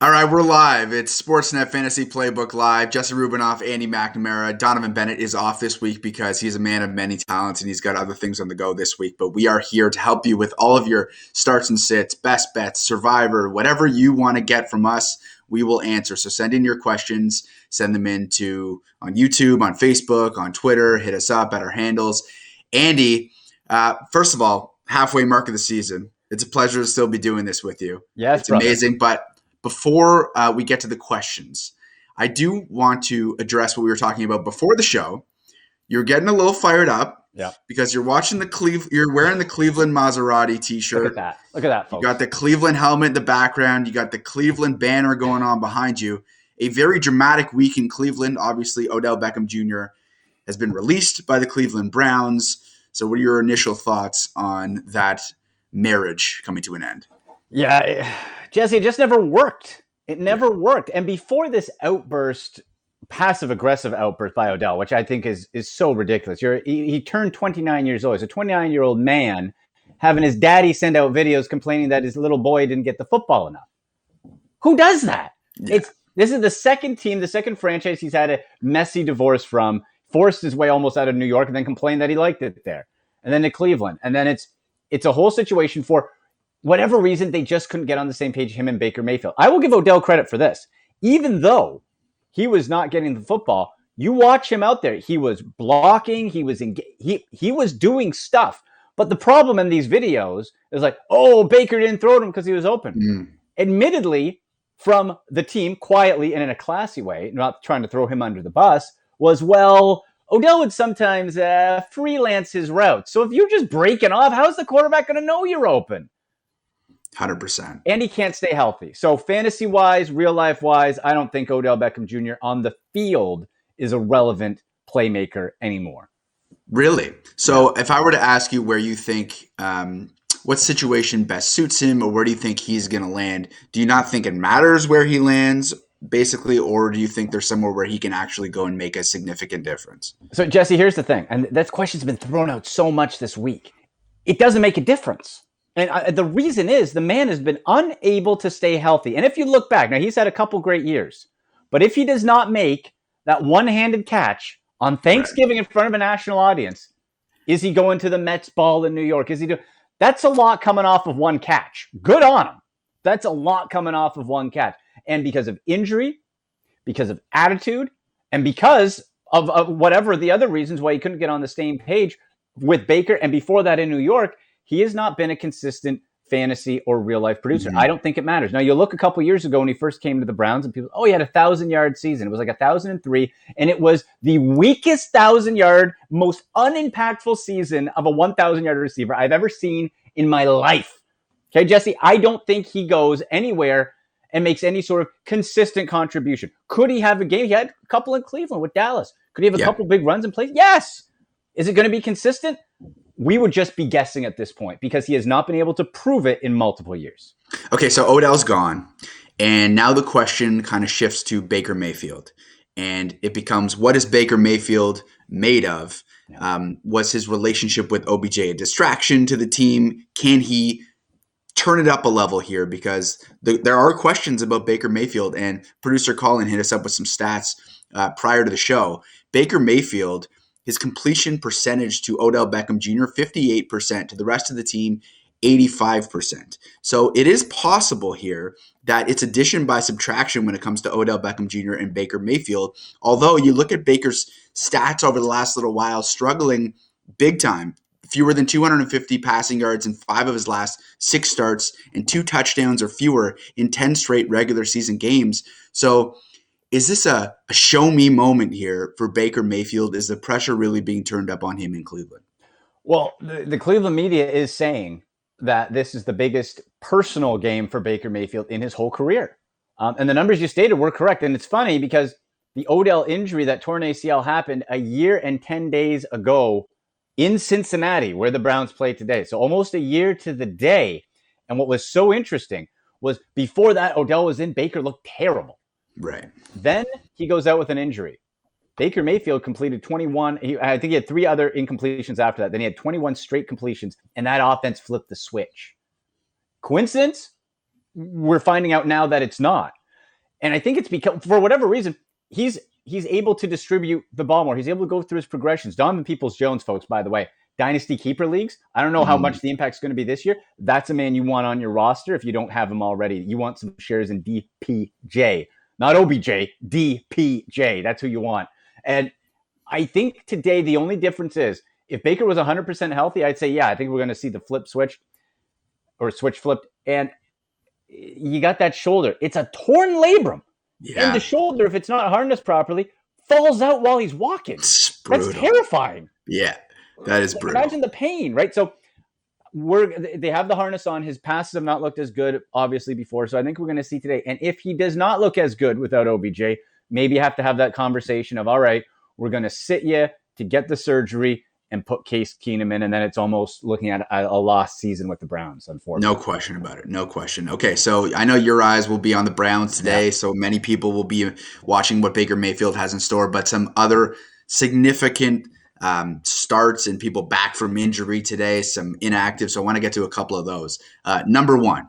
All right, we're live. It's Sportsnet Fantasy Playbook Live. Jesse Rubinoff, Andy McNamara. Donovan Bennett is off this week because he's a man of many talents and he's got other things on the go this week. But we are here to help you with all of your starts and sits, best bets, survivor, whatever you want to get from us, we will answer. So send in your questions, send them in to on YouTube, on Facebook, on Twitter. Hit us up at our handles. Andy, first of all, halfway mark of the season. It's a pleasure to still be doing this with you. Yes, it's brother. amazing, but before we get to the questions, I do want to address what we were talking about before the show. You're getting a little fired up because you're watching you're wearing the Cleveland Maserati t-shirt. Look at that, folks. You got the Cleveland helmet in the background. You got the Cleveland banner going on behind you. A very dramatic week in Cleveland. Obviously, Odell Beckham Jr. has been released by the Cleveland Browns. So what are your initial thoughts on that marriage coming to an end? Yeah, Jesse, it just never worked. It never worked. And before this outburst, passive-aggressive outburst by Odell, which I think is so ridiculous. He turned 29 years old. He's a 29-year-old man having his daddy send out videos complaining that his little boy didn't get the football enough. Who does that? Yeah. This is the second team, the second franchise he's had a messy divorce from, forced his way almost out of New York, and then complained that he liked it there. And then to Cleveland. And then it's a whole situation for whatever reason, they just couldn't get on the same page, him and Baker Mayfield. I will give Odell credit for this. Even though he was not getting the football, you watch him out there. He was blocking. He was doing stuff. But the problem in these videos is like, oh, Baker didn't throw to him because he was open. Admittedly, from the team, quietly and in a classy way, not trying to throw him under the bus, was, well, Odell would sometimes freelance his routes. So if you're just breaking off, how's the quarterback going to know you're open? 100%. And he can't stay healthy. So fantasy-wise, real-life-wise, I don't think Odell Beckham Jr. on the field is a relevant playmaker anymore. Really? So if I were to ask you where you think what situation best suits him, or where do you think he's going to land, do you not think it matters where he lands, basically, or do you think there's somewhere where he can actually go and make a significant difference? So, Jesse, here's the thing, and that question's been thrown out so much this week. It doesn't make a difference. And the reason is the man has been unable to stay healthy. And if you look back, now he's had a couple great years, but if he does not make that one-handed catch on Thanksgiving in front of a national audience, is he going to the Mets ball in New York? That's a lot coming off of one catch. Good on him. That's a lot coming off of one catch. And because of injury, because of attitude, and because of whatever the other reasons why he couldn't get on the same page with Baker, and before that in New York, he has not been a consistent fantasy or real-life producer. I don't think it matters. Now, you look a couple years ago when he first came to the Browns, and people, he had a 1,000-yard season. It was like 1,003, and it was the weakest 1,000-yard, most unimpactful season of a 1,000-yard receiver I've ever seen in my life. Okay, Jesse, I don't think he goes anywhere and makes any sort of consistent contribution. Could he have a game? He had a couple in Cleveland with Dallas. Could he have a couple big runs in place? Yes. Is it going to be consistent? We would just be guessing at this point because he has not been able to prove it in multiple years. Okay, so Odell's gone, and now the question kind of shifts to Baker Mayfield, and it becomes, what is Baker Mayfield made of? Was his relationship with OBJ a distraction to the team? Can he turn it up a level here? Because there are questions about Baker Mayfield, and producer Colin hit us up with some stats prior to the show. Baker Mayfield, his completion percentage to Odell Beckham Jr., 58%. To the rest of the team, 85%. So it is possible here that it's addition by subtraction when it comes to Odell Beckham Jr. and Baker Mayfield. Although you look at Baker's stats over the last little while, struggling big time. Fewer than 250 passing yards in 5 of his last 6 starts, and 2 touchdowns or fewer in 10 straight regular season games. So is this a show me moment here for Baker Mayfield? Is the pressure really being turned up on him in Cleveland? Well, the Cleveland media is saying that this is the biggest personal game for Baker Mayfield in his whole career. And the numbers you stated were correct. And it's funny because the Odell injury, that torn ACL, happened a year and 10 days ago in Cincinnati, where the Browns play today. So almost a year to the day. And what was so interesting was before that, Odell was in, Baker looked terrible. Right. Then he goes out with an injury. Baker Mayfield completed 21. I think he had 3 other incompletions after that. Then he had 21 straight completions, and that offense flipped the switch. Coincidence? We're finding out now that it's not. And I think it's because, for whatever reason, he's able to distribute the ball more. He's able to go through his progressions. Donovan Peoples-Jones, folks, by the way, dynasty keeper leagues. I don't know how much the impact's going to be this year. That's a man you want on your roster if you don't have him already. You want some shares in DPJ, not OBJ, DPJ. That's who you want. And I think today the only difference is if Baker was 100% healthy, I'd say, yeah, I think we're going to see the switch flipped. And you got that shoulder. It's a torn labrum. Yeah. And the shoulder, if it's not harnessed properly, falls out while he's walking. That's terrifying. Yeah, that is brutal. Imagine the pain, right? So they have the harness on. His passes have not looked as good, obviously, before. So I think we're going to see today. And if he does not look as good without OBJ, maybe you have to have that conversation of, all right, we're going to sit you to get the surgery and put Case Keenum in, and then it's almost looking at a lost season with the Browns, unfortunately. No question about it. No question. Okay, so I know your eyes will be on the Browns today, so many people will be watching what Baker Mayfield has in store, but some other significant starts and people back from injury today, some inactive, so I want to get to a couple of those. Number one,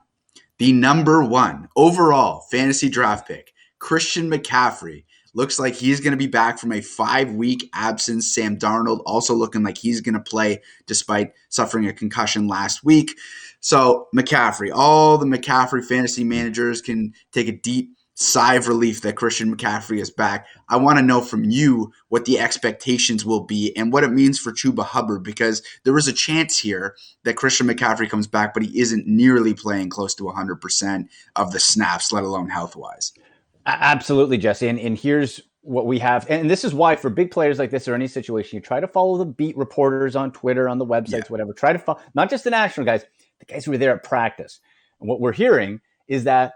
the number one overall fantasy draft pick, Christian McCaffrey, looks like he's going to be back from a 5-week absence. Sam Darnold also looking like he's going to play despite suffering a concussion last week. So McCaffrey, all the McCaffrey fantasy managers can take a deep sigh of relief that Christian McCaffrey is back. I want to know from you what the expectations will be and what it means for Chuba Hubbard, because there is a chance here that Christian McCaffrey comes back, but he isn't nearly playing close to 100% of the snaps, let alone health-wise. Absolutely, Jesse. And here's what we have. And this is why for big players like this or any situation, you try to follow the beat reporters on Twitter, on the websites, whatever. Try to follow, not just the national guys, the guys who were there at practice. And what we're hearing is that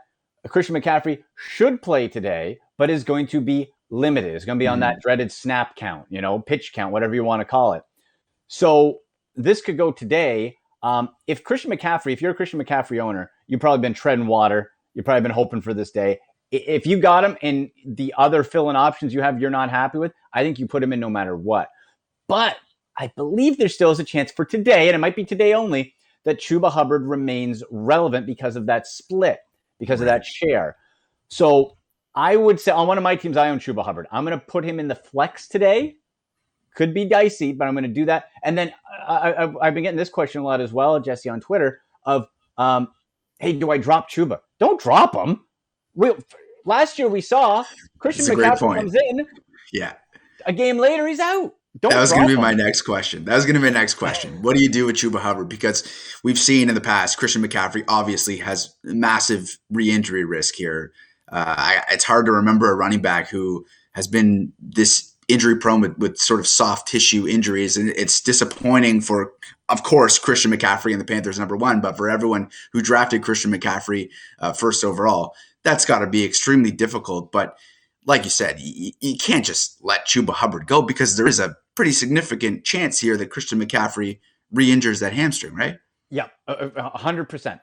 Christian McCaffrey should play today, but is going to be limited. It's going to be on that dreaded snap count, pitch count, whatever you want to call it. So this could go today. If you're a Christian McCaffrey owner, you've probably been treading water. You've probably been hoping for this day. If you got him and the other fill-in options you have you're not happy with, I think you put him in no matter what. But I believe there still is a chance for today, and it might be today only, that Chuba Hubbard remains relevant because of that split, because of that share. So I would say on one of my teams, I own Chuba Hubbard. I'm going to put him in the flex today. Could be dicey, but I'm going to do that. And then I've been getting this question a lot as well, Jesse, on Twitter of, hey, do I drop Chuba? Don't drop him. Last year we saw Christian McCaffrey comes in. Yeah. A game later, he's out. That was going to be my next question. What do you do with Chuba Hubbard? Because we've seen in the past, Christian McCaffrey obviously has massive re-injury risk here. It's hard to remember a running back who has been this injury prone with sort of soft tissue injuries. And it's disappointing for, of course, Christian McCaffrey and the Panthers number one, but for everyone who drafted Christian McCaffrey first overall, that's got to be extremely difficult. But like you said, you can't just let Chuba Hubbard go because there is a pretty significant chance here that Christian McCaffrey re-injures that hamstring, right? Yeah, 100%.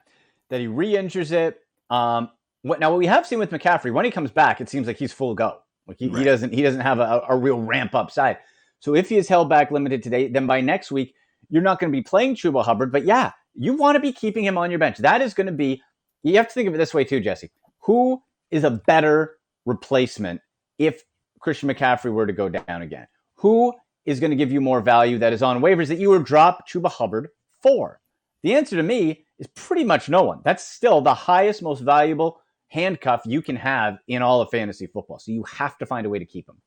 That he re-injures it. What we have seen with McCaffrey, when he comes back, it seems like he's full go. Like he doesn't have a real ramp up side. So if he is held back limited today, then by next week, you're not going to be playing Chuba Hubbard. But yeah, you want to be keeping him on your bench. That is going to be, you have to think of it this way too, Jesse. Who is a better replacement if Christian McCaffrey were to go down again? Who is going to give you more value that is on waivers that you would drop Chuba Hubbard for? The answer to me is pretty much no one. That's still the highest, most valuable handcuff you can have in all of fantasy football. So you have to find a way to keep him.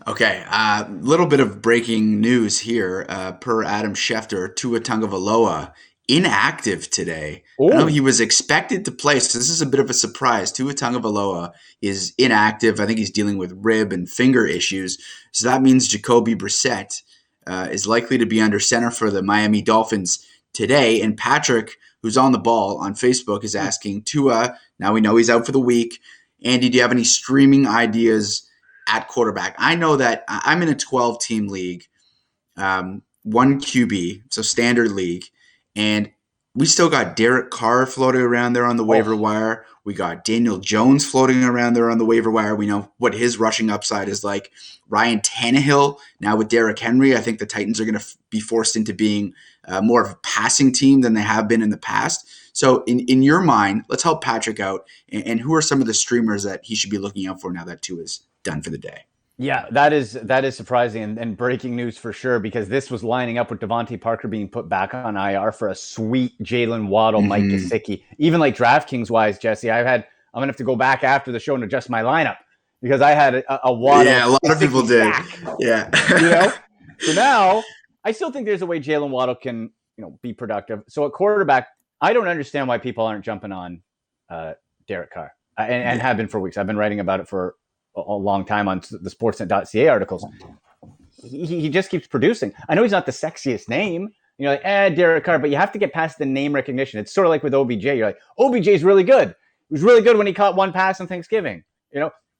Okay, a little bit of breaking news here. Per Adam Schefter, Tua Tagovailoa inactive today. I know he was expected to play, so this is a bit of a surprise. Tua Tagovailoa is inactive. I think he's dealing with rib and finger issues. So that means Jacoby Brissett is likely to be under center for the Miami Dolphins today. And Patrick, who's on the ball on Facebook, is asking, Tua, now we know he's out for the week. Andy, do you have any streaming ideas at quarterback? I know that I'm in a 12-team league, one QB, so standard league. And we still got Derek Carr floating around there on the waiver wire. We got Daniel Jones floating around there on the waiver wire. We know what his rushing upside is like. Ryan Tannehill, now with Derrick Henry, I think the Titans are going to be forced into being more of a passing team than they have been in the past. So in your mind, let's help Patrick out. And who are some of the streamers that he should be looking out for now that Tua is done for the day? Yeah, that is surprising and breaking news for sure, because this was lining up with Devontae Parker being put back on IR for a sweet Jalen Waddle, Mike Gesicki. Even like DraftKings wise, Jesse, I'm gonna have to go back after the show and adjust my lineup because I had a Waddle. Yeah, a lot of people did. Yeah, So now I still think there's a way Jalen Waddle can be productive. So at quarterback, I don't understand why people aren't jumping on Derek Carr and have been for weeks. I've been writing about it for a long time on the Sportsnet.ca articles. He just keeps producing. I know he's not the sexiest name, like Derek Carr, but you have to get past the name recognition. It's sort of like with OBJ. You're like, OBJ's really good. He was really good when he caught one pass on Thanksgiving.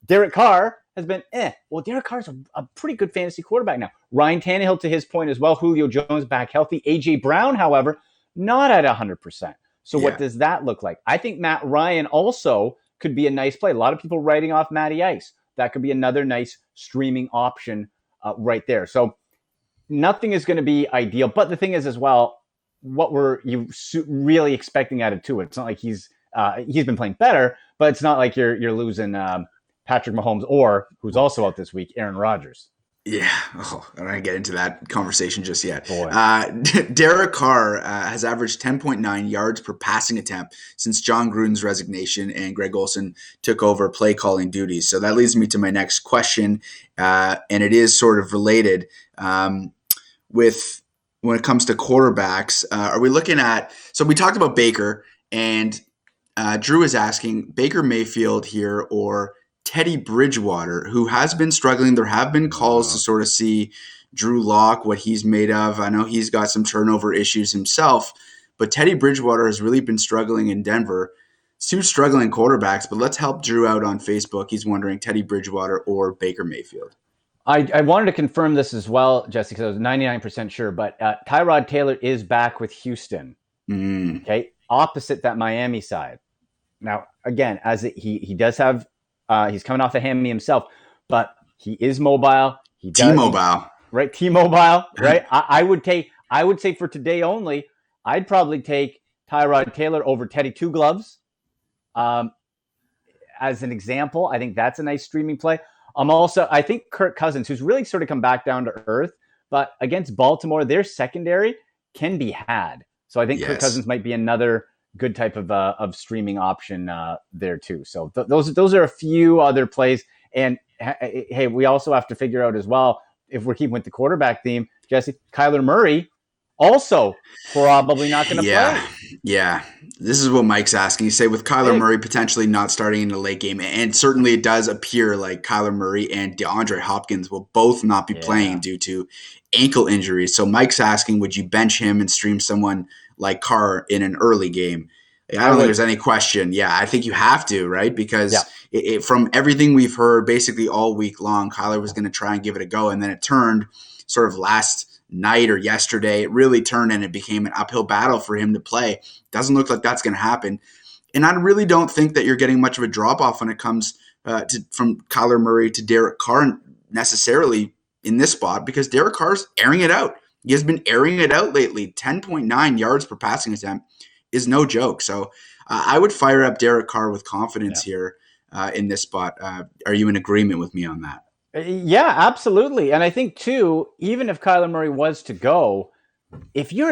Derek Carr has been Well, Derek Carr's a pretty good fantasy quarterback now. Ryan Tannehill, to his point as well. Julio Jones back healthy. AJ Brown, however, not at 100%. So what does that look like? I think Matt Ryan also could be a nice play. A lot of people writing off Matty Ice. That could be another nice streaming option right there. So nothing is going to be ideal. But the thing is as well, what were you really expecting out of Tua? It's not like he's been playing better, but it's not like you're losing Patrick Mahomes or, who's also out this week, Aaron Rodgers. Yeah, I'm not going to get into that conversation just yet. Derek Carr has averaged 10.9 yards per passing attempt since John Gruden's resignation and Greg Olsen took over play calling duties. So that leads me to my next question, and it is sort of related with when it comes to quarterbacks. Are we looking at – so we talked about Baker, and Drew is asking Baker Mayfield here or – Teddy Bridgewater, who has been struggling. There have been calls to sort of see Drew Lock, what he's made of. I know he's got some turnover issues himself, but Teddy Bridgewater has really been struggling in Denver. Two struggling quarterbacks, but let's help Drew out on Facebook. He's wondering Teddy Bridgewater or Baker Mayfield. I wanted to confirm this as well, Jesse, because I was 99% sure, but Tyrod Taylor is back with Houston. Okay, opposite that Miami side. Now, again, he does have he's coming off a hammy himself, but he is mobile. T-Mobile. Right? T-Mobile, right? I would say for today only, I'd probably take Tyrod Taylor over Teddy Two Gloves. As an example, I think that's a nice streaming play. I think Kirk Cousins, who's really sort of come back down to earth, but against Baltimore, their secondary can be had. So I think Kirk Cousins might be another good type of streaming option there too. So those are a few other plays. And hey, we also have to figure out as well, if we're keeping with the quarterback theme, Jesse, Kyler Murray also probably not going to play. Yeah. This is what Mike's asking. You say with Kyler Murray potentially not starting in the late game, and certainly it does appear like Kyler Murray and DeAndre Hopkins will both not be playing due to ankle injuries. So Mike's asking, would you bench him and stream someone like Carr in an early game? I don't think there's any question. Yeah, I think you have to, right? Because from everything we've heard basically all week long, Kyler was going to try and give it a go, and then it turned sort of last night or yesterday. It really turned and it became an uphill battle for him to play. Doesn't look like that's going to happen. And I really don't think that you're getting much of a drop-off when it comes from Kyler Murray to Derek Carr necessarily in this spot, because Derek Carr's airing it out. He has been airing it out lately. 10.9 yards per passing attempt is no joke. So I would fire up Derek Carr with confidence here in this spot. Are you in agreement with me on that? Yeah, absolutely. And I think too, even if Kyler Murray was to go, if you're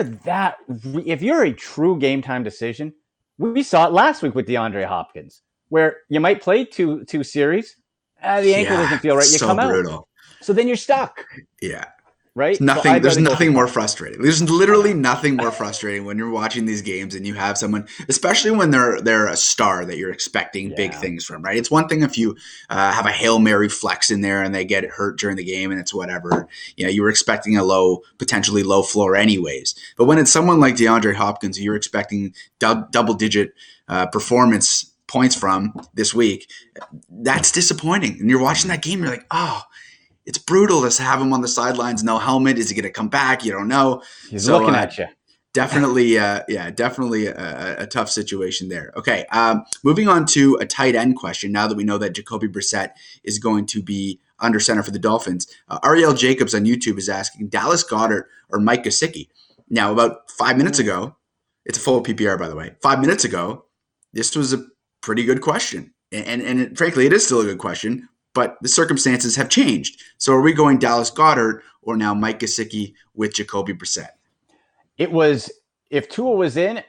a true game time decision, we saw it last week with DeAndre Hopkins, where you might play two series, the ankle doesn't feel right, you come brutal out. So then you're stuck. Yeah. Right? There's nothing more frustrating. There's literally nothing more frustrating when you're watching these games and you have someone, especially when they're a star that you're expecting big things from, right? It's one thing if you have a Hail Mary flex in there and they get hurt during the game and it's whatever. You were expecting a potentially low floor anyways. But when it's someone like DeAndre Hopkins, you're expecting double-digit performance points from this week, that's disappointing. And you're watching that game, you're like, oh, it's brutal to have him on the sidelines, no helmet. Is he going to come back? You don't know. He's looking at you. Definitely, definitely a tough situation there. Okay, moving on to a tight end question. Now that we know that Jacoby Brissett is going to be under center for the Dolphins, Ariel Jacobs on YouTube is asking Dallas Goedert or Mike Gesicki. Now, about 5 minutes ago, it's a full PPR, by the way. 5 minutes ago, this was a pretty good question. And frankly, it is still a good question, but the circumstances have changed. So are we going Dallas Goedert or now Mike Gesicki with Jacoby Brissett? It was, if Tua was in,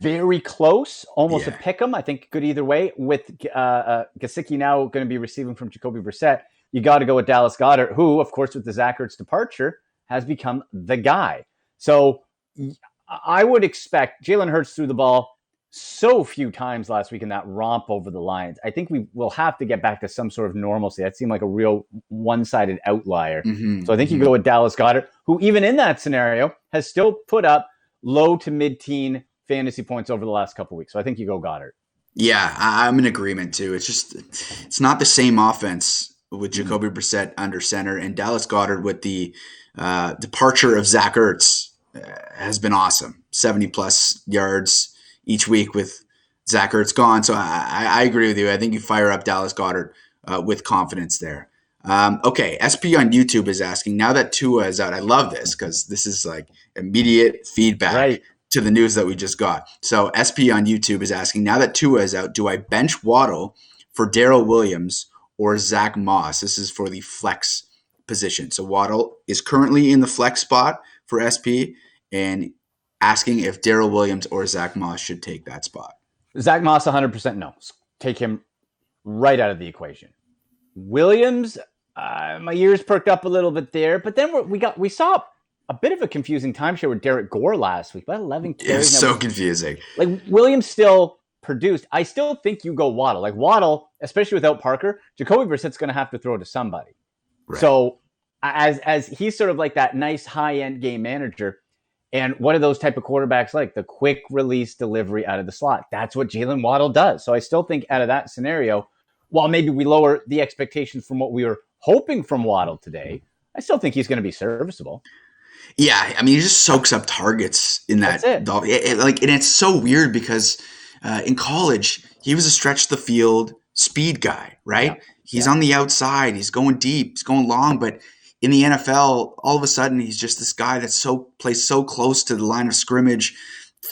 very close, almost a pick 'em. I think good either way. With Gesicki now going to be receiving from Jacoby Brissett, you got to go with Dallas Goedert, who, of course, with the Zach Ertz departure, has become the guy. So I would expect Jalen Hurts threw the ball so few times last week in that romp over the Lions. I think we will have to get back to some sort of normalcy. That seemed like a real one-sided outlier. So I think you go with Dallas Goedert, who even in that scenario has still put up low to mid-teen fantasy points over the last couple of weeks. So I think you go Goddard. Yeah, I'm in agreement too. It's not the same offense with Jacoby Brissett under center, and Dallas Goedert with the departure of Zach Ertz has been awesome. 70-plus yards each week with Zach Ertz gone. So I agree with you. I think you fire up Dallas Goedert with confidence there. Okay, SP on YouTube is asking, now that Tua is out, I love this because this is like immediate feedback to the news that we just got. So SP on YouTube is asking, now that Tua is out, do I bench Waddle for Darrell Williams or Zach Moss? This is for the flex position. So Waddle is currently in the flex spot for SP and asking if Darrell Williams or Zach Moss should take that spot. Zach Moss, 100% no. Take him right out of the equation. Williams, my ears perked up a little bit there, but then we saw a bit of a confusing timeshare with Derek Gore last week. About 11 carries. It was so confusing. Like Williams still produced. I still think you go Waddle. Like Waddle, especially without Parker, Jacoby Brissett's going to have to throw to somebody. Right. So as he's sort of like that nice high-end game manager, and what are those type of quarterbacks like? The quick release delivery out of the slot. That's what Jalen Waddle does. So I still think out of that scenario, while maybe we lower the expectations from what we were hoping from Waddle today, I still think he's going to be serviceable. Yeah, I mean, he just soaks up targets in that. And it's so weird because in college, he was a stretch the field speed guy, right? Yeah. He's on the outside. He's going deep. He's going long. But in the NFL, all of a sudden, he's just this guy that plays so close to the line of scrimmage,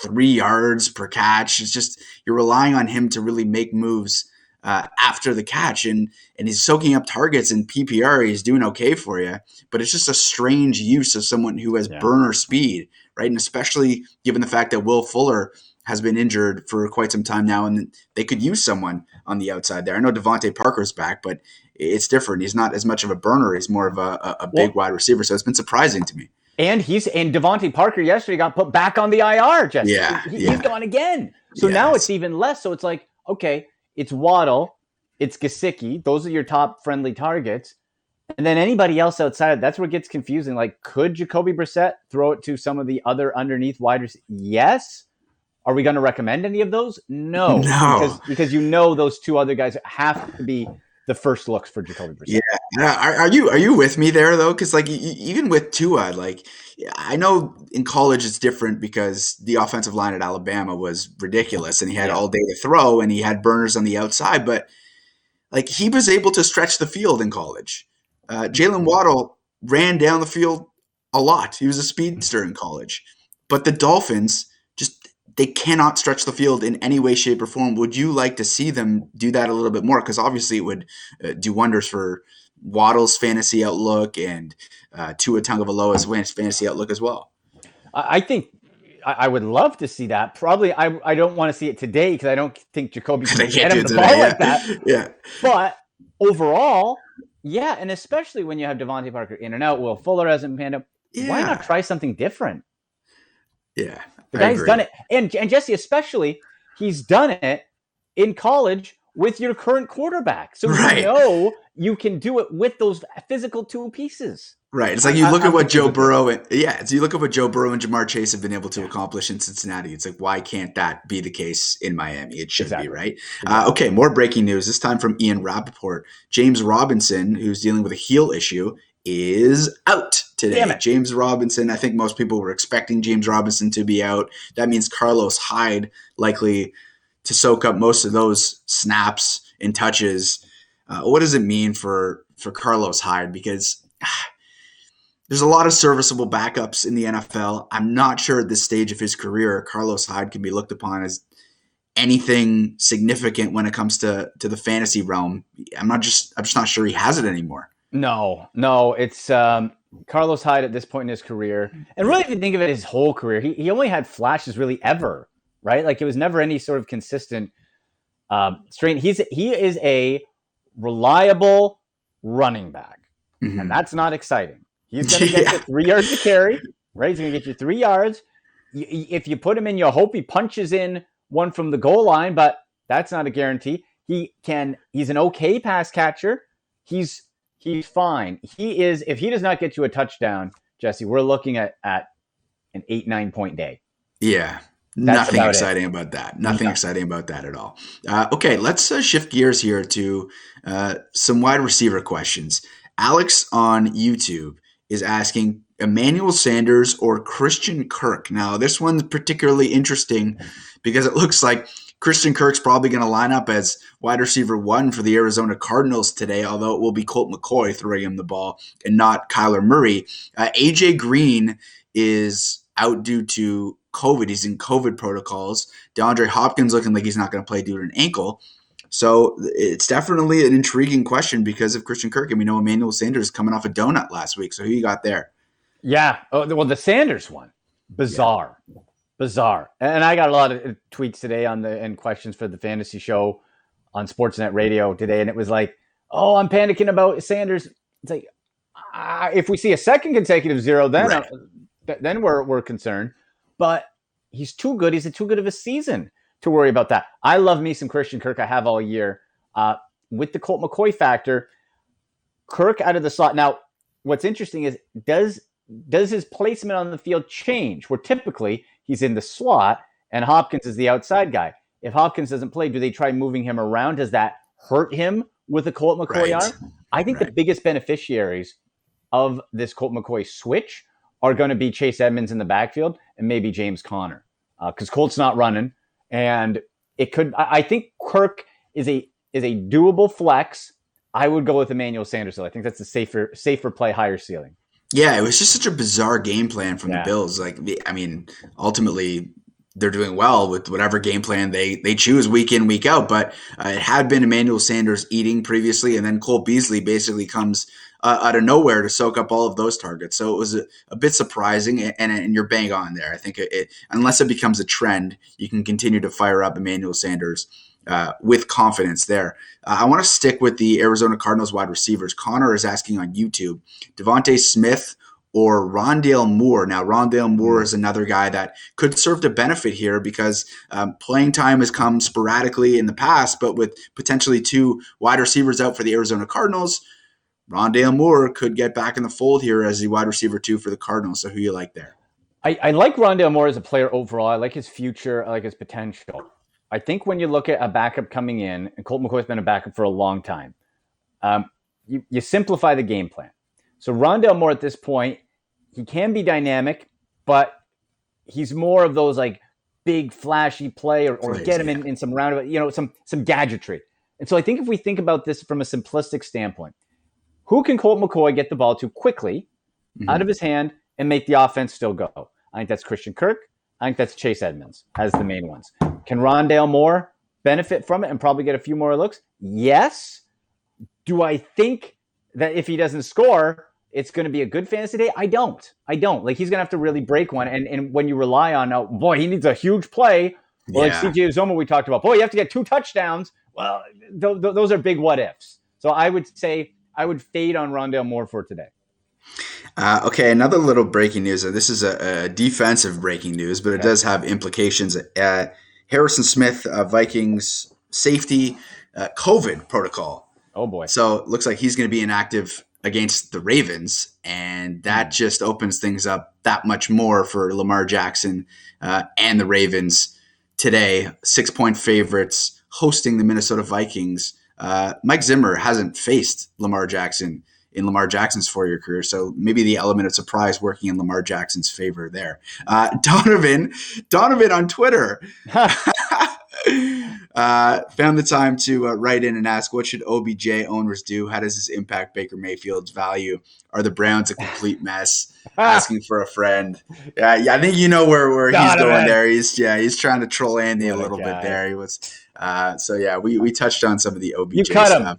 3 yards per catch. It's just you're relying on him to really make moves after the catch, and he's soaking up targets in PPR. He's doing okay for you, but it's just a strange use of someone who has burner speed, right? And especially given the fact that Will Fuller has been injured for quite some time now, and they could use someone on the outside there. I know Devontae Parker's back, but it's different. He's not as much of a burner. He's more of a big wide receiver, so it's been surprising to me. And Devontae Parker yesterday got put back on the IR, Jesse. He's gone again. So now it's even less. So it's like, okay, it's Waddle, it's Gesicki. Those are your top friendly targets. And then anybody else outside, that's where it gets confusing. Like, could Jacoby Brissett throw it to some of the other underneath wide receivers? Yes. Are we going to recommend any of those? No. Because those two other guys have to be the first looks for Jacoby Brissett. Yeah. Are you with me there though? Because like even with Tua, like I know in college it's different because the offensive line at Alabama was ridiculous, and he had all day to throw, and he had burners on the outside. But like he was able to stretch the field in college. Jalen Waddle ran down the field a lot. He was a speedster in college, but the Dolphins they cannot stretch the field in any way, shape, or form. Would you like to see them do that a little bit more? Because obviously it would do wonders for Waddle's fantasy outlook and Tua Tagovailoa's fantasy outlook as well. I think I would love to see that. Probably I don't want to see it today because I don't think Jacoby can get him the ball like that. Yeah. But overall, and especially when you have Devontae Parker in and out, Will Fuller hasn't panned out. Why not try something different? Yeah. The guy's done it. And Jesse, especially, he's done it in college with your current quarterback. So you can do it with those physical two pieces. Right. It's like you look at what Joe Burrow and Jamar Chase have been able to accomplish in Cincinnati. It's like, why can't that be the case in Miami? It should be, right? Exactly. Okay, more breaking news. This time from Ian Rappaport. James Robinson, who's dealing with a heel issue, is out today. James Robinson, I think most people were expecting James Robinson to be out. That means Carlos Hyde likely to soak up most of those snaps and touches. What does it mean for Carlos Hyde? Because There's a lot of serviceable backups in the NFL. I'm not sure at this stage of his career, Carlos Hyde can be looked upon as anything significant when it comes to the fantasy realm. I'm just not sure he has it anymore. No, it's Carlos Hyde at this point in his career. And really, if you think of it, his whole career, he only had flashes really ever, right? Like it was never any sort of consistent strain. He is a reliable running back, and that's not exciting. He's going to get you 3 yards to carry, right? He's going to get you 3 yards. If you put him in, you hope he punches in one from the goal line, but that's not a guarantee. He's an okay pass catcher. He's fine. He is, if he does not get you a touchdown, Jesse, we're looking at an 8-9 point day. Yeah. Nothing exciting about that. Nothing exciting about that at all. Okay, let's shift gears here to some wide receiver questions. Alex on YouTube is asking Emmanuel Sanders or Christian Kirk. Now, this one's particularly interesting because it looks like Christian Kirk's probably going to line up as wide receiver 1 for the Arizona Cardinals today, although it will be Colt McCoy throwing him the ball and not Kyler Murray. AJ Green is out due to COVID. He's in COVID protocols. DeAndre Hopkins looking like he's not going to play due to an ankle. So it's definitely an intriguing question because of Christian Kirk. And we know Emmanuel Sanders coming off a donut last week. So who you got there? Yeah. Oh, well, the Sanders one. Bizarre. And I got a lot of tweets today and questions for the fantasy show on Sportsnet Radio today. And it was like, oh, I'm panicking about Sanders. It's like, if we see a second consecutive 0, then we're concerned. But he's too good. He's too good of a season to worry about that. I love me some Christian Kirk. I have all year. With the Colt McCoy factor, Kirk out of the slot. Now, what's interesting is does his placement on the field change? Where typically he's in the slot and Hopkins is the outside guy. If Hopkins doesn't play, do they try moving him around? Does that hurt him with the Colt McCoy arm? I think the biggest beneficiaries of this Colt McCoy switch are going to be Chase Edmonds in the backfield and maybe James Conner because Colt's not running. And it could. I think Kirk is a doable flex. I would go with Emmanuel Sanders, though. I think that's a safer play, higher ceiling. Yeah, it was just such a bizarre game plan from the Bills. Like, I mean, ultimately they're doing well with whatever game plan they choose week in, week out. But it had been Emmanuel Sanders eating previously, and then Cole Beasley basically comes out of nowhere to soak up all of those targets. So it was a bit surprising, and you're bang on there. I think unless it becomes a trend, you can continue to fire up Emmanuel Sanders with confidence there. I want to stick with the Arizona Cardinals wide receivers. Connor is asking on YouTube, Devontae Smith or Rondale Moore. Now, Rondale Moore is another guy that could serve to benefit here because playing time has come sporadically in the past, but with potentially 2 wide receivers out for the Arizona Cardinals, Rondale Moore could get back in the fold here as the wide receiver 2 for the Cardinals. So who you like there? I like Rondale Moore as a player overall. I like his future. I like his potential. I think when you look at a backup coming in, and Colt McCoy's been a backup for a long time, you simplify the game plan. So Rondale Moore at this point, he can be dynamic, but he's more of those like big flashy play or get him in some roundabout, some gadgetry. And so I think if we think about this from a simplistic standpoint, who can Colt McCoy get the ball to quickly out of his hand and make the offense still go? I think that's Christian Kirk. I think that's Chase Edmonds as the main ones. Can Rondale Moore benefit from it and probably get a few more looks? Yes. Do I think that if he doesn't score, it's going to be a good fantasy day? I don't. Like, he's going to have to really break one. And when you rely on, he needs a huge play. Or like CJ Uzoma we talked about, you have to get 2 touchdowns. Well, those are big what ifs. So I would say I would fade on Rondale Moore for today. Okay, another little breaking news. This is a defensive breaking news, but it does have implications. Harrison Smith, Vikings safety, COVID protocol. Oh, boy. So it looks like he's going to be inactive against the Ravens, and that just opens things up that much more for Lamar Jackson and the Ravens today. 6-point favorites hosting the Minnesota Vikings. Mike Zimmer hasn't faced Lamar Jackson in Lamar Jackson's 4-year career, so maybe the element of surprise working in Lamar Jackson's favor there. Donovan on Twitter Found the time to write in and ask, what should OBJ owners do? How does this impact Baker Mayfield's value? Are the Browns a complete mess? Asking for a friend. Yeah, I think you know where he's going there. He's trying to troll Andy a little bit there. He was we touched on some of the OBJ stuff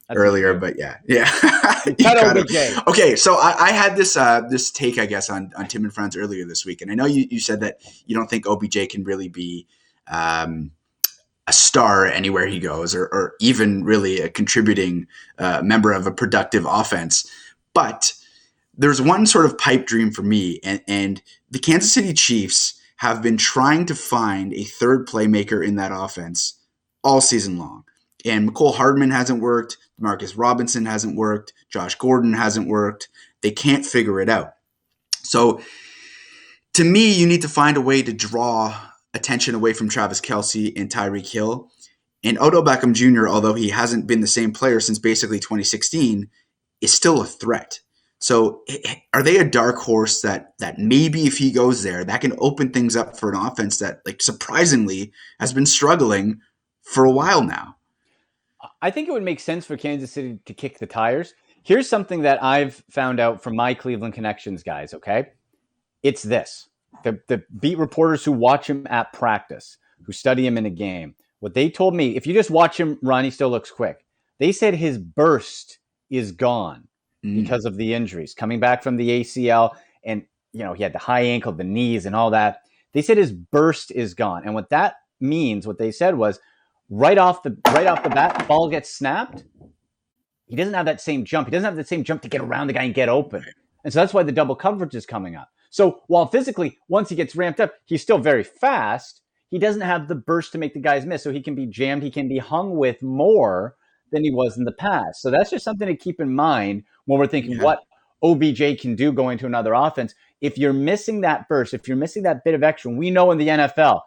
earlier, but yeah. You cut OBJ. Okay, so I had this take, I guess, on Tim and Friends earlier this week, and I know you said that you don't think OBJ can really be a star anywhere he goes, or even really a contributing member of a productive offense. But there's one sort of pipe dream for me, and the Kansas City Chiefs have been trying to find a third playmaker in that offense all season long. And McCole Hardman hasn't worked. Marcus Robinson hasn't worked. Josh Gordon hasn't worked. They can't figure it out. So to me, you need to find a way to draw attention away from Travis Kelce and Tyreek Hill. And Odell Beckham Jr., although he hasn't been the same player since basically 2016, is still a threat. So are they a dark horse that maybe if he goes there, that can open things up for an offense that, like, surprisingly has been struggling for a while now? I think it would make sense for Kansas City to kick the tires. Here's something that I've found out from my Cleveland Connections guys, okay? It's this. The beat reporters who watch him at practice, who study him in a game, what they told me, if you just watch him run, he still looks quick. They said his burst is gone because of the injuries, coming back from the ACL, and he had the high ankle, the knees, and all that. They said his burst is gone. And what that means, what they said was, right off the bat, the ball gets snapped. He doesn't have that same jump. He doesn't have that same jump to get around the guy and get open. And so that's why the double coverage is coming up. So while physically, once he gets ramped up, he's still very fast, he doesn't have the burst to make the guys miss. So he can be jammed. He can be hung with more than he was in the past. So that's just something to keep in mind when we're thinking what OBJ can do going to another offense. If you're missing that burst, if you're missing that bit of extra, we know in the NFL,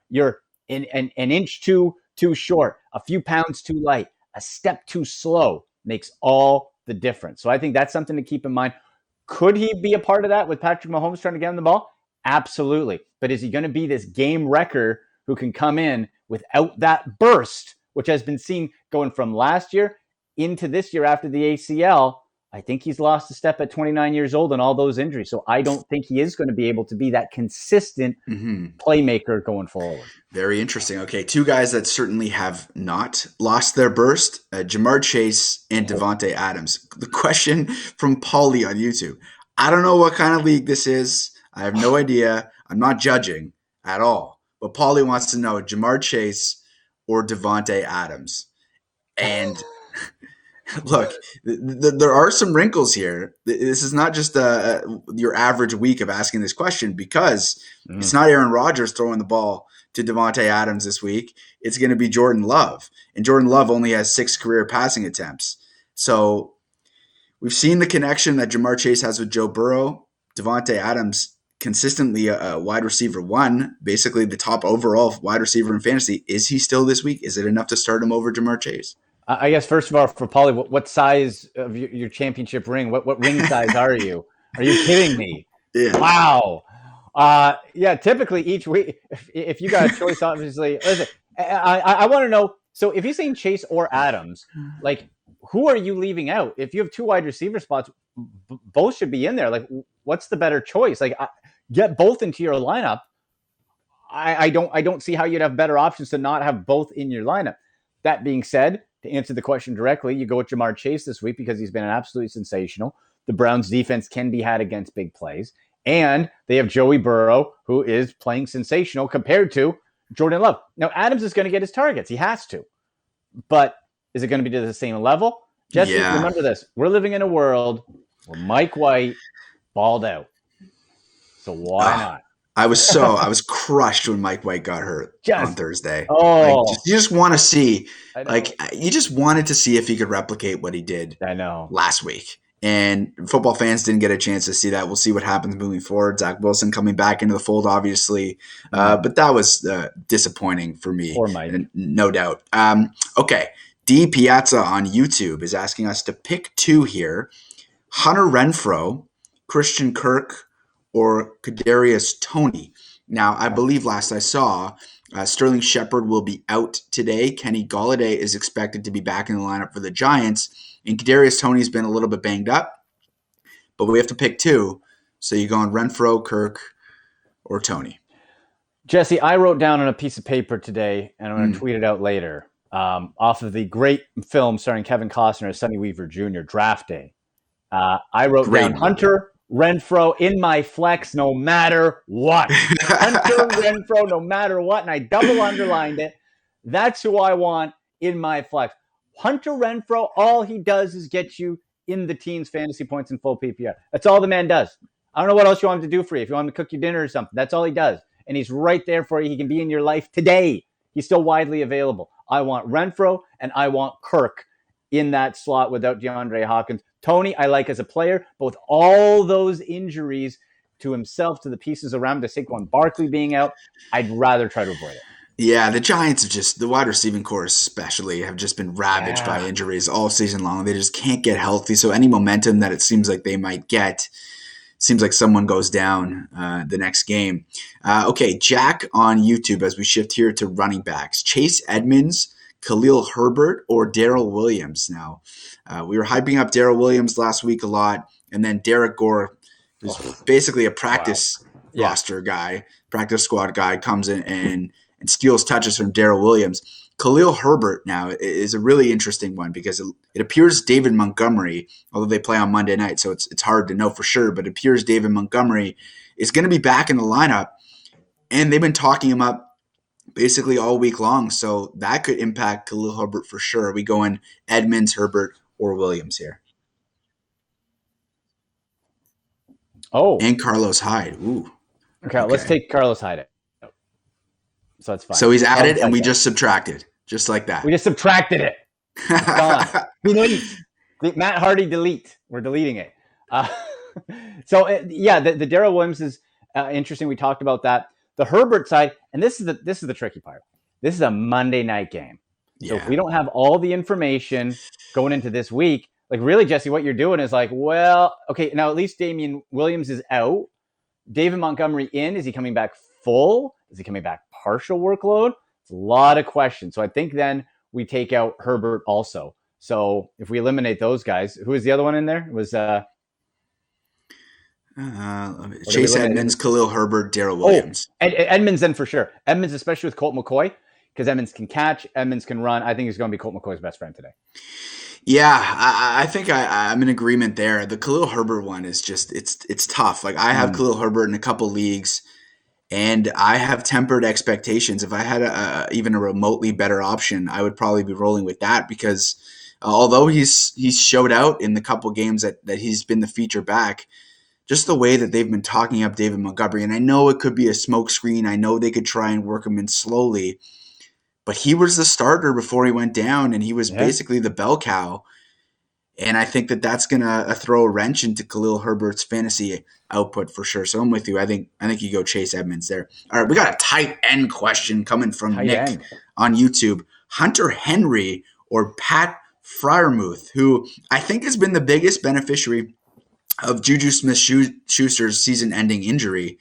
you're an inch too short, a few pounds too light, a step too slow makes all the difference. So I think that's something to keep in mind. Could he be a part of that with Patrick Mahomes trying to get him the ball? Absolutely. But is he going to be this game wrecker who can come in without that burst, which has been seen going from last year into this year after the ACL? I think he's lost a step at 29 years old and all those injuries. So I don't think he is going to be able to be that consistent playmaker going forward. Very interesting. Okay, two guys that certainly have not lost their burst, Jamar Chase and Devontae Adams. The question from Paulie on YouTube. I don't know what kind of league this is. I have no idea. I'm not judging at all. But Paulie wants to know Jamar Chase or Devontae Adams. And look, there are some wrinkles here. This is not just your average week of asking this question, because it's not Aaron Rodgers throwing the ball to Devontae Adams this week. It's going to be Jordan Love. And Jordan Love only has 6 career passing attempts. So we've seen the connection that Jamar Chase has with Joe Burrow. Devontae Adams, consistently a wide receiver 1, basically the top overall wide receiver in fantasy. Is he still this week? Is it enough to start him over Jamar Chase? I guess, first of all, for Paulie, what size of your championship ring? What ring size are you? Are you kidding me? Yeah. Wow. Typically each week, if you got a choice, obviously, listen, I want to know, so if you're saying Chase or Adams, like, who are you leaving out? If you have 2 wide receiver spots, both should be in there. Like, what's the better choice? Like, get both into your lineup. I don't see how you'd have better options to not have both in your lineup. That being said, to answer the question directly, you go with Jamar Chase this week because he's been absolutely sensational. The Browns' defense can be had against big plays. And they have Joey Burrow, who is playing sensational compared to Jordan Love. Now, Adams is going to get his targets. He has to. But is it going to be to the same level? Jesse, remember this. We're living in a world where Mike White balled out. So why not? I was crushed when Mike White got hurt on Thursday. Oh, you just want to see, you just wanted to see if he could replicate what he did. Last week. And football fans didn't get a chance to see that. We'll see what happens moving forward. Zach Wilson coming back into the fold, obviously. But that was disappointing for me. Poor Mike. No doubt. Okay. D. Piazza on YouTube is asking us to pick 2 here. Hunter Renfrow, Christian Kirk, or Kadarius Toney. Now, I believe last I saw, Sterling Shepard will be out today. Kenny Golladay is expected to be back in the lineup for the Giants. And Kadarius Toney's been a little bit banged up, but we have to pick two. So you go on Renfro, Kirk, or Toney. Jesse, I wrote down on a piece of paper today, and I'm going to tweet it out later, off of the great film starring Kevin Costner as Sonny Weaver Jr., Draft Day. I wrote down Hunter Renfro in my flex no matter what. Hunter Renfro no matter what, and I double underlined it. That's who I want in my flex. Hunter Renfro, all he does is get you in the teens fantasy points in full PPR. That's all the man does. I don't know what else you want him to do for you. If you want him to cook you dinner or something, that's all he does. And he's right there for you. He can be in your life today. He's still widely available. I want Renfro and I want Kirk in that slot without DeAndre Hopkins. Toney, I like as a player, but with all those injuries to himself, to the pieces around, to Saquon Barkley being out, I'd rather try to avoid it. Yeah, the Giants have just, the wide receiving core especially, have just been ravaged by injuries all season long. They just can't get healthy. So any momentum that it seems like they might get, seems like someone goes down the next game. Okay, Jack on YouTube, as we shift here to running backs. Chase Edmonds, Khalil Herbert, or Darrell Williams. Now, we were hyping up Darrell Williams last week a lot, and then Derek Gore, who's basically a practice roster guy, practice squad guy, comes in and steals touches from Darrell Williams. Khalil Herbert now is a really interesting one because it appears David Montgomery, although they play on Monday night, so it's hard to know for sure, but it appears David Montgomery is going to be back in the lineup, and they've been talking him up basically all week long, so that could impact Khalil Herbert for sure. Are we going Edmonds, Herbert, or Williams here? Oh. And Carlos Hyde. Ooh. Okay, let's take Carlos Hyde. So that's fine. So he's added, and we just subtracted, just like that. We just subtracted it. It's gone. Delete. Matt Hardy, delete. We're deleting it. The Darrell Williams is interesting. We talked about that. The Herbert side, and this is the tricky part. This is a Monday night game. So if we don't have all the information going into this week, like really, Jesse, what you're doing is like, well, okay, now at least Damian Williams is out. David Montgomery in. Is he coming back full? Is he coming back partial workload? It's a lot of questions. So I think then we take out Herbert also. So if we eliminate those guys, who is the other one in there? It was Chase Edmonds, Khalil Herbert, Darrell Williams. Edmonds then for sure. Edmonds, especially with Colt McCoy, because Edmonds can catch, Edmonds can run. I think he's going to be Colt McCoy's best friend today. Yeah, I think I'm in agreement there. The Khalil Herbert one is just it's tough. Like I have Khalil Herbert in a couple leagues, and I have tempered expectations. If I had even a remotely better option, I would probably be rolling with that because although he's showed out in the couple games that he's been the feature back, just the way that they've been talking up David Montgomery, and I know it could be a smokescreen. I know they could try and work him in slowly, but he was the starter before he went down, and he was basically the bell cow. And I think that's going to throw a wrench into Khalil Herbert's fantasy output for sure. So I'm with you. I think you go Chase Edmonds there. All right, we got a tight end question coming from Nick on YouTube. Hunter Henry or Pat Freiermuth, who I think has been the biggest beneficiary of Juju Smith-Schuster's season-ending injury.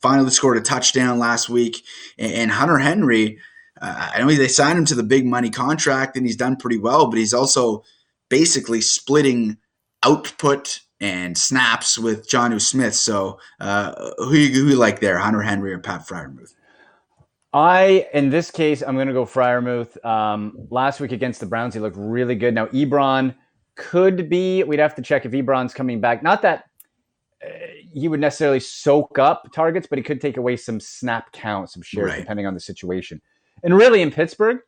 Finally scored a touchdown last week. And Hunter Henry, I know they signed him to the big money contract, and he's done pretty well, but he's also basically splitting output and snaps with Jonnu Smith. So who you like there, Hunter Henry or Pat Freiermuth? In this case, I'm going to go Freiermuth. Last week against the Browns, he looked really good. Now, Ebron could be, we'd have to check if Ebron's coming back. Not that he would necessarily soak up targets, but he could take away some snap counts, some shares, depending on the situation. And really in Pittsburgh,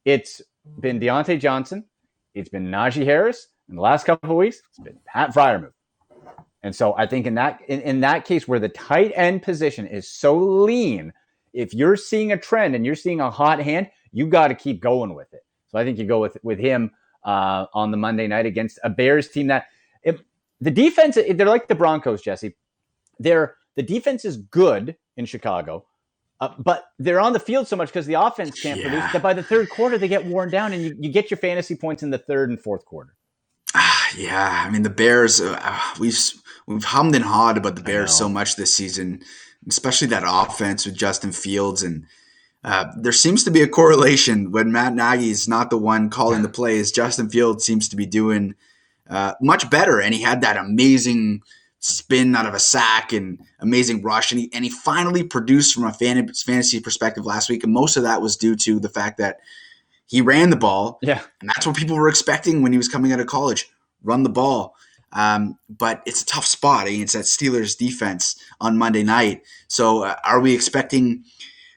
it's been Deontay Johnson, it's been Najee Harris. In the last couple of weeks, it's been Pat Freiermuth. And so I think in that case where the tight end position is so lean, if you're seeing a trend and you're seeing a hot hand, you got to keep going with it. So I think you go with him on the Monday night against a Bears team that the defense, they're like the Broncos, Jesse. The defense is good in Chicago, but they're on the field so much because the offense can't produce that by the third quarter they get worn down, and you get your fantasy points in the third and fourth quarter. I mean the Bears. We've hummed and hawed about the Bears so much this season, especially that offense with Justin Fields, and There seems to be a correlation when Matt Nagy's not the one calling the plays. Justin Fields seems to be doing much better, and he had that amazing spin out of a sack and amazing rush, and he finally produced from a fantasy perspective last week, and most of that was due to the fact that he ran the ball, and that's what people were expecting when he was coming out of college, run the ball. But it's a tough spot against that Steelers defense on Monday night. So are we expecting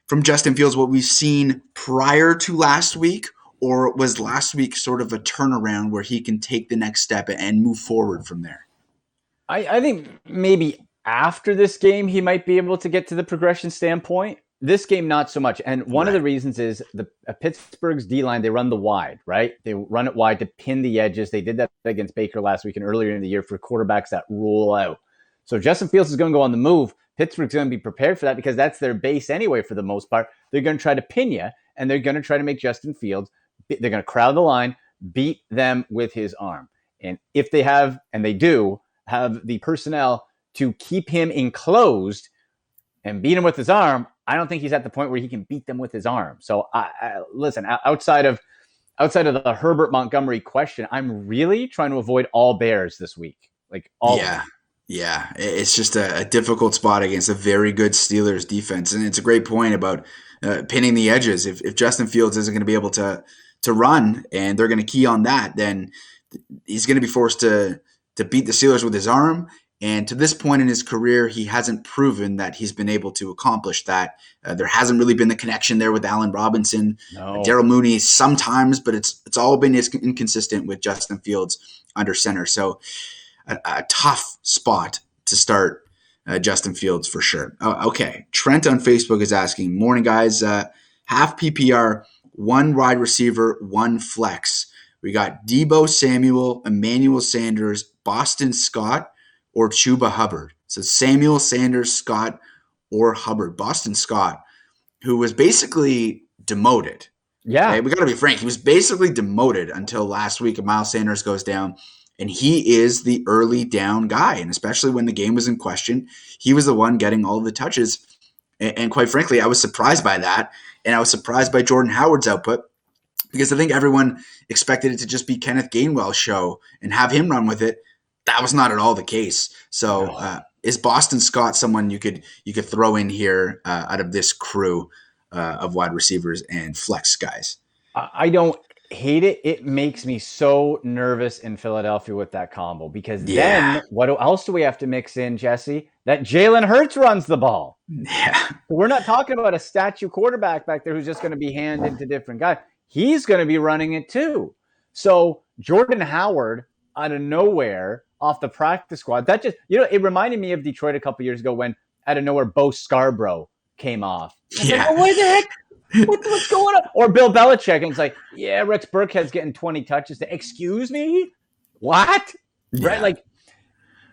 from Justin Fields what we've seen prior to last week, or was last week sort of a turnaround where he can take the next step and move forward from there? I think maybe after this game, he might be able to get to the progression standpoint. This game, not so much. And one of the reasons is Pittsburgh's D-line, they run the wide, right? They run it wide to pin the edges. They did that against Baker last week and earlier in the year for quarterbacks that roll out. So if Justin Fields is going to go on the move, Pittsburgh's going to be prepared for that because that's their base anyway for the most part. They're going to try to pin you, and they're going to try to make Justin Fields, they're going to crowd the line, beat them with his arm. And if they have, and they do, have the personnel to keep him enclosed and beat him with his arm, I don't think he's at the point where he can beat them with his arm. So listen, outside of the Herbert Montgomery question, I'm really trying to avoid all Bears this week. Like all. Yeah. It's just a difficult spot against a very good Steelers defense. And it's a great point about pinning the edges. If Justin Fields isn't going to be able to run and they're going to key on that, then he's going to be forced to beat the Steelers with his arm. And to this point in his career, he hasn't proven that he's been able to accomplish that. There hasn't really been the connection there with Allen Robinson, Darryl Mooney sometimes, but it's all been inconsistent with Justin Fields under center. So a tough spot to start Justin Fields for sure. Okay, Trent on Facebook is asking, morning guys, half PPR, one wide receiver, one flex. We got Deebo Samuel, Emmanuel Sanders, Boston Scott, or Chuba Hubbard. So Samuel, Sanders, Scott, or Hubbard. Boston Scott, who was basically demoted. Yeah. Okay? We got to be frank. He was basically demoted until last week and Miles Sanders goes down. And he is the early down guy. And especially when the game was in question, he was the one getting all the touches. And quite frankly, I was surprised by that. And I was surprised by Jordan Howard's output because I think everyone expected it to just be Kenneth Gainwell's show and have him run with it. That was not at all the case. So is Boston Scott someone you could throw in here out of this crew of wide receivers and flex guys? I don't hate it. It makes me so nervous in Philadelphia with that combo because then what else do we have to mix in, Jesse? That Jalen Hurts runs the ball. Yeah. We're not talking about a statue quarterback back there who's just going to be handed to different guys. He's going to be running it too. So Jordan Howard out of nowhere off the practice squad. That just, it reminded me of Detroit a couple years ago when out of nowhere Bo Scarborough came off. Yeah. Like, what the heck? What's going on? Or Bill Belichick, and it's like, Rex Burkhead's getting 20 touches. Excuse me? What? Yeah. Right? Like,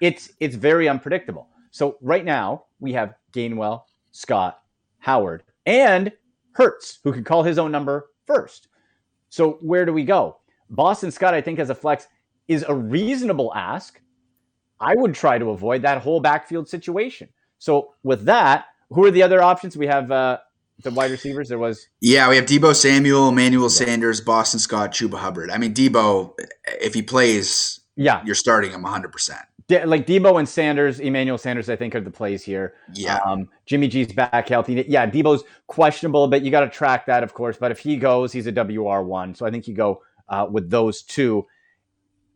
it's very unpredictable. So right now we have Gainwell, Scott, Howard, and Hurts, who can call his own number first. So where do we go? Boston Scott, I think, as a flex is a reasonable ask. I would try to avoid that whole backfield situation. So with that, who are the other options? We have the wide receivers. There was we have Deebo Samuel, Emmanuel Sanders, Boston Scott, Chuba Hubbard. I mean, Deebo, if he plays, you're starting him 100%. Like Deebo and Sanders, Emmanuel Sanders, I think are the plays here. Yeah. Jimmy G's back healthy. Yeah, Deebo's questionable, but you got to track that, of course. But if he goes, he's a WR1. So I think you go with those two.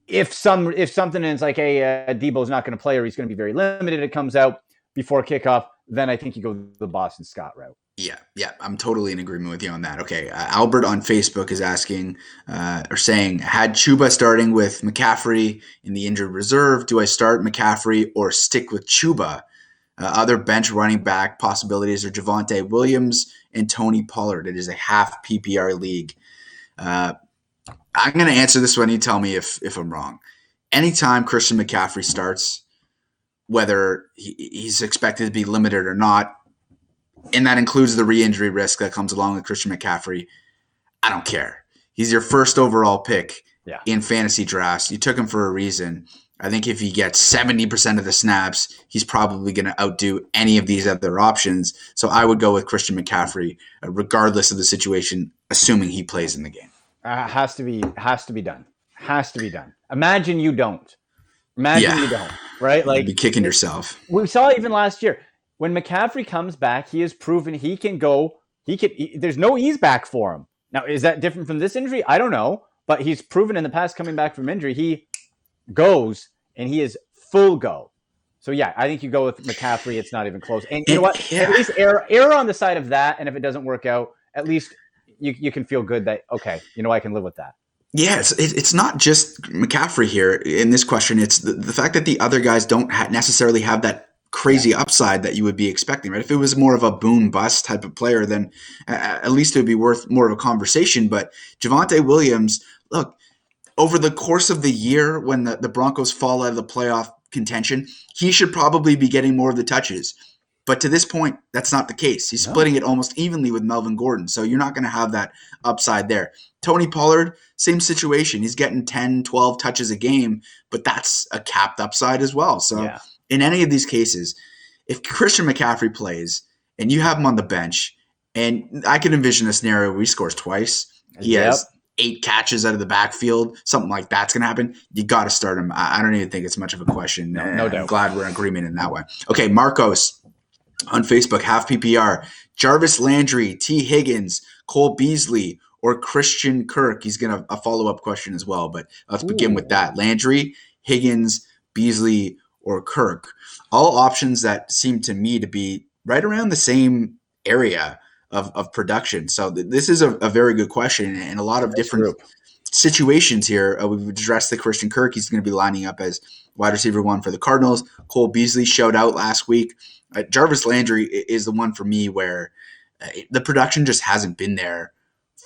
If something is like, hey, Deebo's not going to play or he's going to be very limited, it comes out before kickoff, then I think you go the Boston Scott route. Yeah, I'm totally in agreement with you on that. Okay, Albert on Facebook is asking or saying, had Chuba starting with McCaffrey in the injured reserve, do I start McCaffrey or stick with Chuba? Other bench running back possibilities are Javonte Williams and Tony Pollard. It is a half PPR league. I'm going to answer this one. You tell me if I'm wrong. Anytime Christian McCaffrey starts, whether he's expected to be limited or not, and that includes the re-injury risk that comes along with Christian McCaffrey, I don't care. He's your first overall pick in fantasy drafts. You took him for a reason. I think if he gets 70% of the snaps, he's probably going to outdo any of these other options. So I would go with Christian McCaffrey, regardless of the situation, assuming he plays in the game. Has to be done. Has to be done. Imagine you don't. Imagine you don't. Right? You'd be kicking yourself. We saw even last year when McCaffrey comes back, he has proven he can go. There's no ease back for him. Now, is that different from this injury? I don't know, but he's proven in the past coming back from injury, he goes and he is full go. So yeah, I think you go with McCaffrey. It's not even close. And you know what? Yeah. At least err on the side of that. And if it doesn't work out, at least you can feel good that, okay, I can live with that. Yeah, it's not just McCaffrey here in this question. It's the fact that the other guys don't necessarily have that crazy upside that you would be expecting, right? If it was more of a boom bust type of player, then at least it would be worth more of a conversation. But Javonte Williams, look, over the course of the year when the Broncos fall out of the playoff contention, he should probably be getting more of the touches. But to this point, that's not the case. He's splitting it almost evenly with Melvin Gordon. So you're not going to have that upside there. Tony Pollard, same situation. He's getting 10, 12 touches a game, but that's a capped upside as well. So in any of these cases, if Christian McCaffrey plays and you have him on the bench, and I can envision a scenario where he scores twice, he has 8 catches out of the backfield, something like that's going to happen, you got to start him. I don't even think it's much of a question. No doubt. I'm glad we're in agreement in that way. Okay, Marcos on Facebook, half PPR, Jarvis Landry, T. Higgins, Cole Beasley, or Christian Kirk. He's going to a follow-up question as well, but let's begin with that. Landry, Higgins, Beasley, or Kirk. All options that seem to me to be right around the same area of production. So this is a very good question, and a lot of different situations here. We've addressed the Christian Kirk. He's going to be lining up as wide receiver 1 for the Cardinals. Cole Beasley showed out last week. Jarvis Landry is the one for me where the production just hasn't been there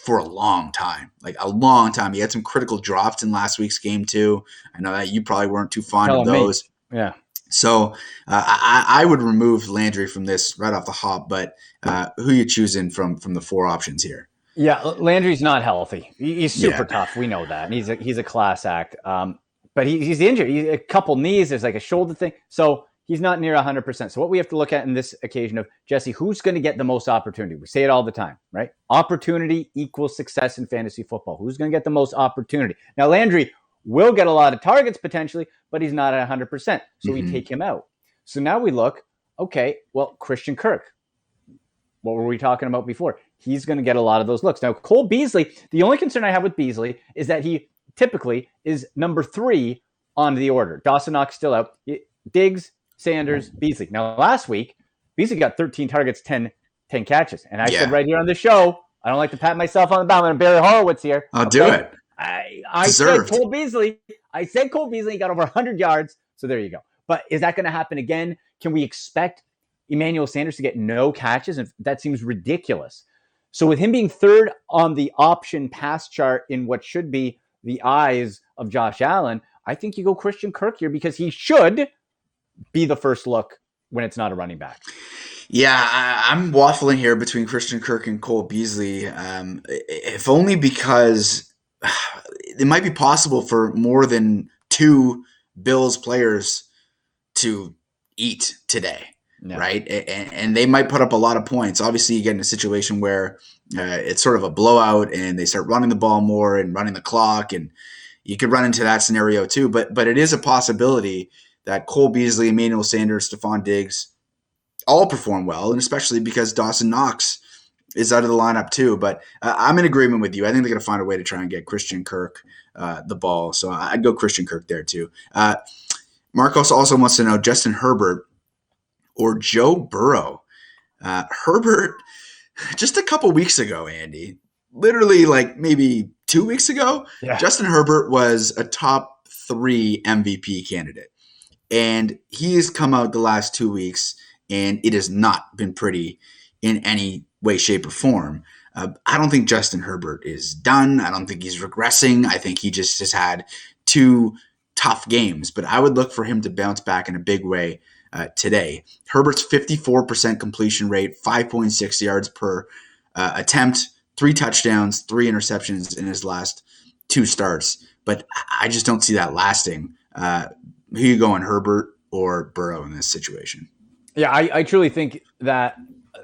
for a long time, like a long time. He had some critical drops in last week's game too. I know that you probably weren't too fond of those. Yeah. So I would remove Landry from this right off the hop, but who are you choosing from the 4 options here? Yeah, Landry's not healthy. He's super tough. We know that. And he's a class act. But he's injured. He's a couple knees. There's like a shoulder thing. So he's not near 100%. So what we have to look at in this occasion of, Jesse, who's going to get the most opportunity? We say it all the time, right? Opportunity equals success in fantasy football. Who's going to get the most opportunity? Now, Landry will get a lot of targets potentially, but he's not at 100%. So we take him out. So now we look, okay, well, Christian Kirk. What were we talking about before? He's going to get a lot of those looks. Now, Cole Beasley, the only concern I have with Beasley is that he typically is number 3 on the order. Dawson Knox still out. Diggs, Sanders, Beasley. Now, last week, Beasley got 13 targets, 10 catches. And I said right here on the show, I don't like to pat myself on the back. I'm Barry Horowitz here. I'll do it. I said Cole Beasley. He got over 100 yards. So there you go. But is that going to happen again? Can we expect Emmanuel Sanders to get no catches? And that seems ridiculous. So with him being 3rd on the option pass chart in what should be the eyes of Josh Allen, I think you go Christian Kirk here because he should be the first look when it's not a running back. Yeah, I'm waffling here between Christian Kirk and Cole Beasley, if only because it might be possible for more than 2 Bills players to eat today. No. Right. And they might put up a lot of points. Obviously, you get in a situation where it's sort of a blowout and they start running the ball more and running the clock. And you could run into that scenario too. But it is a possibility that Cole Beasley, Emmanuel Sanders, Stephon Diggs all perform well. And especially because Dawson Knox is out of the lineup too. But I'm in agreement with you. I think they're going to find a way to try and get Christian Kirk the ball. So I'd go Christian Kirk there too. Marcos also wants to know Justin Herbert or Joe Burrow. Herbert, just a couple weeks ago, Andy, literally like maybe 2 weeks ago, Justin Herbert was a top 3 MVP candidate. And he has come out the last 2 weeks, and it has not been pretty in any way, shape, or form. I don't think Justin Herbert is done. I don't think he's regressing. I think he just has had 2 tough games. But I would look for him to bounce back in a big way today. Herbert's 54% completion rate, 5.6 yards per attempt, 3 touchdowns, 3 interceptions in his last 2 starts. But I just don't see that lasting. Who you going, Herbert or Burrow in this situation? Yeah, I truly think that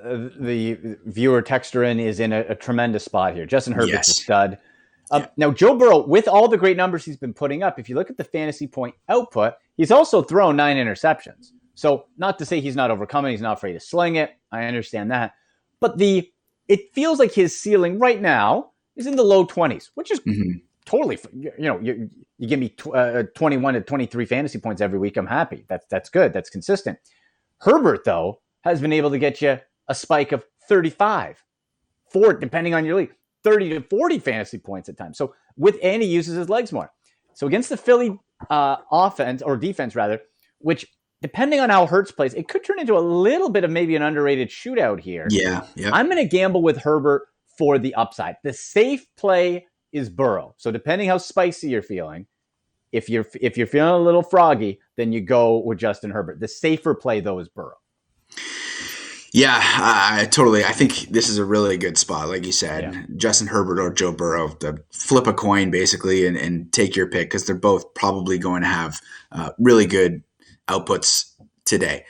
the viewer texter in is in a tremendous spot here. Justin Herbert's a Yes. stud. Yeah. Now, Joe Burrow, with all the great numbers he's been putting up, if you look at the fantasy point output, he's also thrown 9 interceptions. So, not to say he's not overcoming, he's not afraid to sling it. I understand that. But it feels like his ceiling right now is in the low 20s, which is totally, you give me 21 to 23 fantasy points every week, I'm happy. That's good. That's consistent. Herbert, though, has been able to get you a spike of 35, depending on your league, 30 to 40 fantasy points at times. So and he uses his legs more. So against the Philly offense, or defense rather, which depending on how Hurts plays, it could turn into a little bit of maybe an underrated shootout here. Yeah. I'm going to gamble with Herbert for the upside. The safe play is Burrow. So depending how spicy you're feeling, if you're feeling a little froggy, then you go with Justin Herbert. The safer play, though, is Burrow. Yeah, totally. I think this is a really good spot, like you said. Yeah. Justin Herbert or Joe Burrow, to flip a coin basically and take your pick, because they're both probably going to have really good outputs today.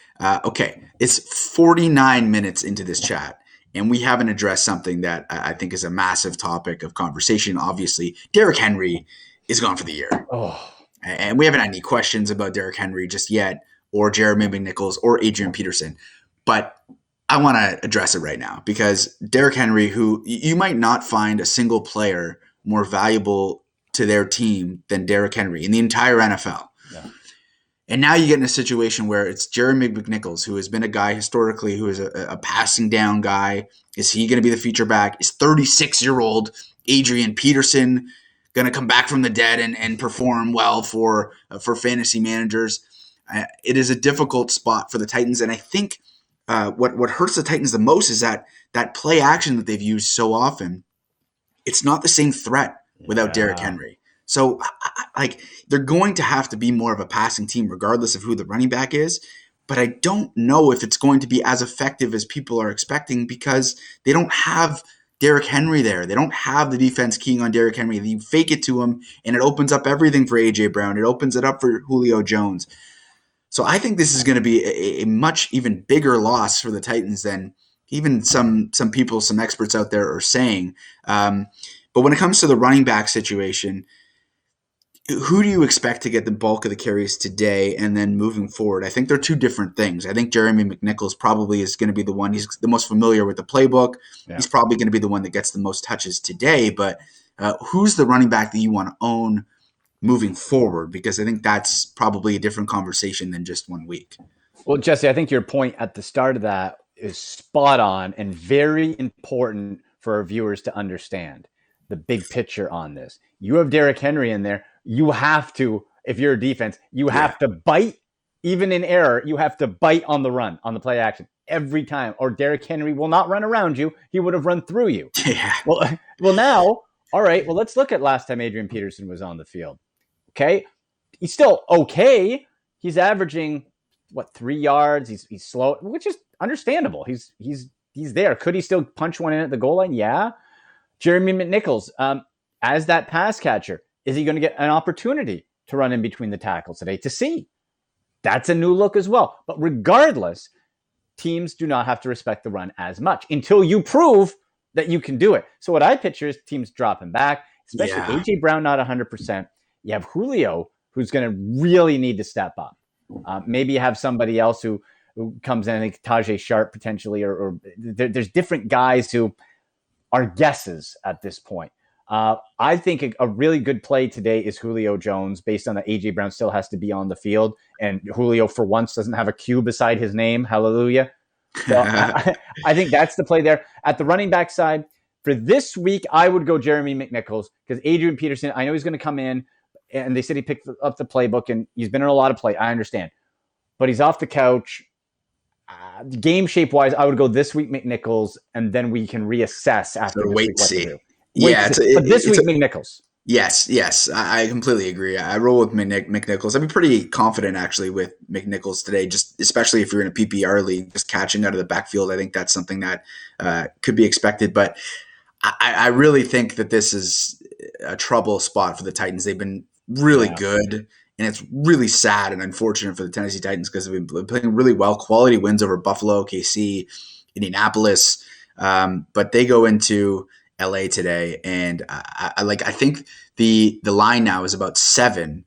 Okay, it's 49 minutes into this chat, and we haven't addressed something that I think is a massive topic of conversation. Obviously, Derrick Henry is gone for the year. Oh. And we haven't had any questions about Derrick Henry just yet, or Jeremy McNichols, or Adrian Peterson. But I want to address it right now, because Derrick Henry, who you might not find a single player more valuable to their team than Derrick Henry in the entire NFL. Yeah. And now you get in a situation where it's Jeremy McNichols, who has been a guy historically who is a passing down guy. Is he going to be the feature back? Is 36-year-old Adrian Peterson going to come back from the dead and perform well for fantasy managers? It is a difficult spot for the Titans, and I think what hurts the Titans the most is that play action that they've used so often. It's not the same threat without Derrick Henry. So, they're going to have to be more of a passing team, regardless of who the running back is. But I don't know if it's going to be as effective as people are expecting, because they don't have Derrick Henry there. They don't have the defense keying on Derrick Henry. They fake it to him, and it opens up everything for A.J. Brown. It opens it up for Julio Jones. So I think this is going to be a much even bigger loss for the Titans than even some people, some experts out there are saying. But when it comes to the running back situation, who do you expect to get the bulk of the carries today and then moving forward? I think they're two different things. I think Jeremy McNichols probably is going to be the one. He's the most familiar with the playbook. Yeah. He's probably going to be the one that gets the most touches today. But who's the running back that you want to own moving forward? Because I think that's probably a different conversation than just 1 week. Well, Jesse, I think your point at the start of that is spot on and very important for our viewers to understand the big picture on this. You have Derrick Henry in there. You have to, if you're a defense, you have to bite, even in error, you have to bite on the run, on the play action every time, or Derrick Henry will not run around you. He would have run through you. Yeah. Well, now, all right, well, let's look at last time Adrian Peterson was on the field. Okay. He's still okay. He's averaging 3 yards. He's slow, which is understandable. He's there. Could he still punch one in at the goal line? Yeah. Jeremy McNichols, as that pass catcher, is he going to get an opportunity to run in between the tackles today to see? That's a new look as well. But regardless, teams do not have to respect the run as much until you prove that you can do it. So what I picture is teams dropping back, especially A.J. Brown not 100%. You have Julio, who's going to really need to step up. Maybe you have somebody else who comes in, like Tajay Sharp potentially, or there's different guys who are guesses at this point. I think a really good play today is Julio Jones, based on that A.J. Brown still has to be on the field, and Julio for once doesn't have a Q beside his name. Hallelujah. So I think that's the play there. At the running back side, for this week, I would go Jeremy McNichols, because Adrian Peterson, I know he's going to come in, and they said he picked up the playbook, and he's been in a lot of play. I understand. But he's off the couch. Game shape-wise, I would go this week McNichols, and then we can reassess after this week what to do. But this week, McNichols. Yes, I completely agree. I roll with McNichols. I'd be pretty confident actually with McNichols today, just especially if you're in a PPR league, just catching out of the backfield. I think that's something that could be expected. But I really think that this is a trouble spot for the Titans. They've been really good, And it's really sad and unfortunate for the Tennessee Titans because they've been playing really well, quality wins over Buffalo, KC, Indianapolis. But they go into LA today, and I think the line now is about 7,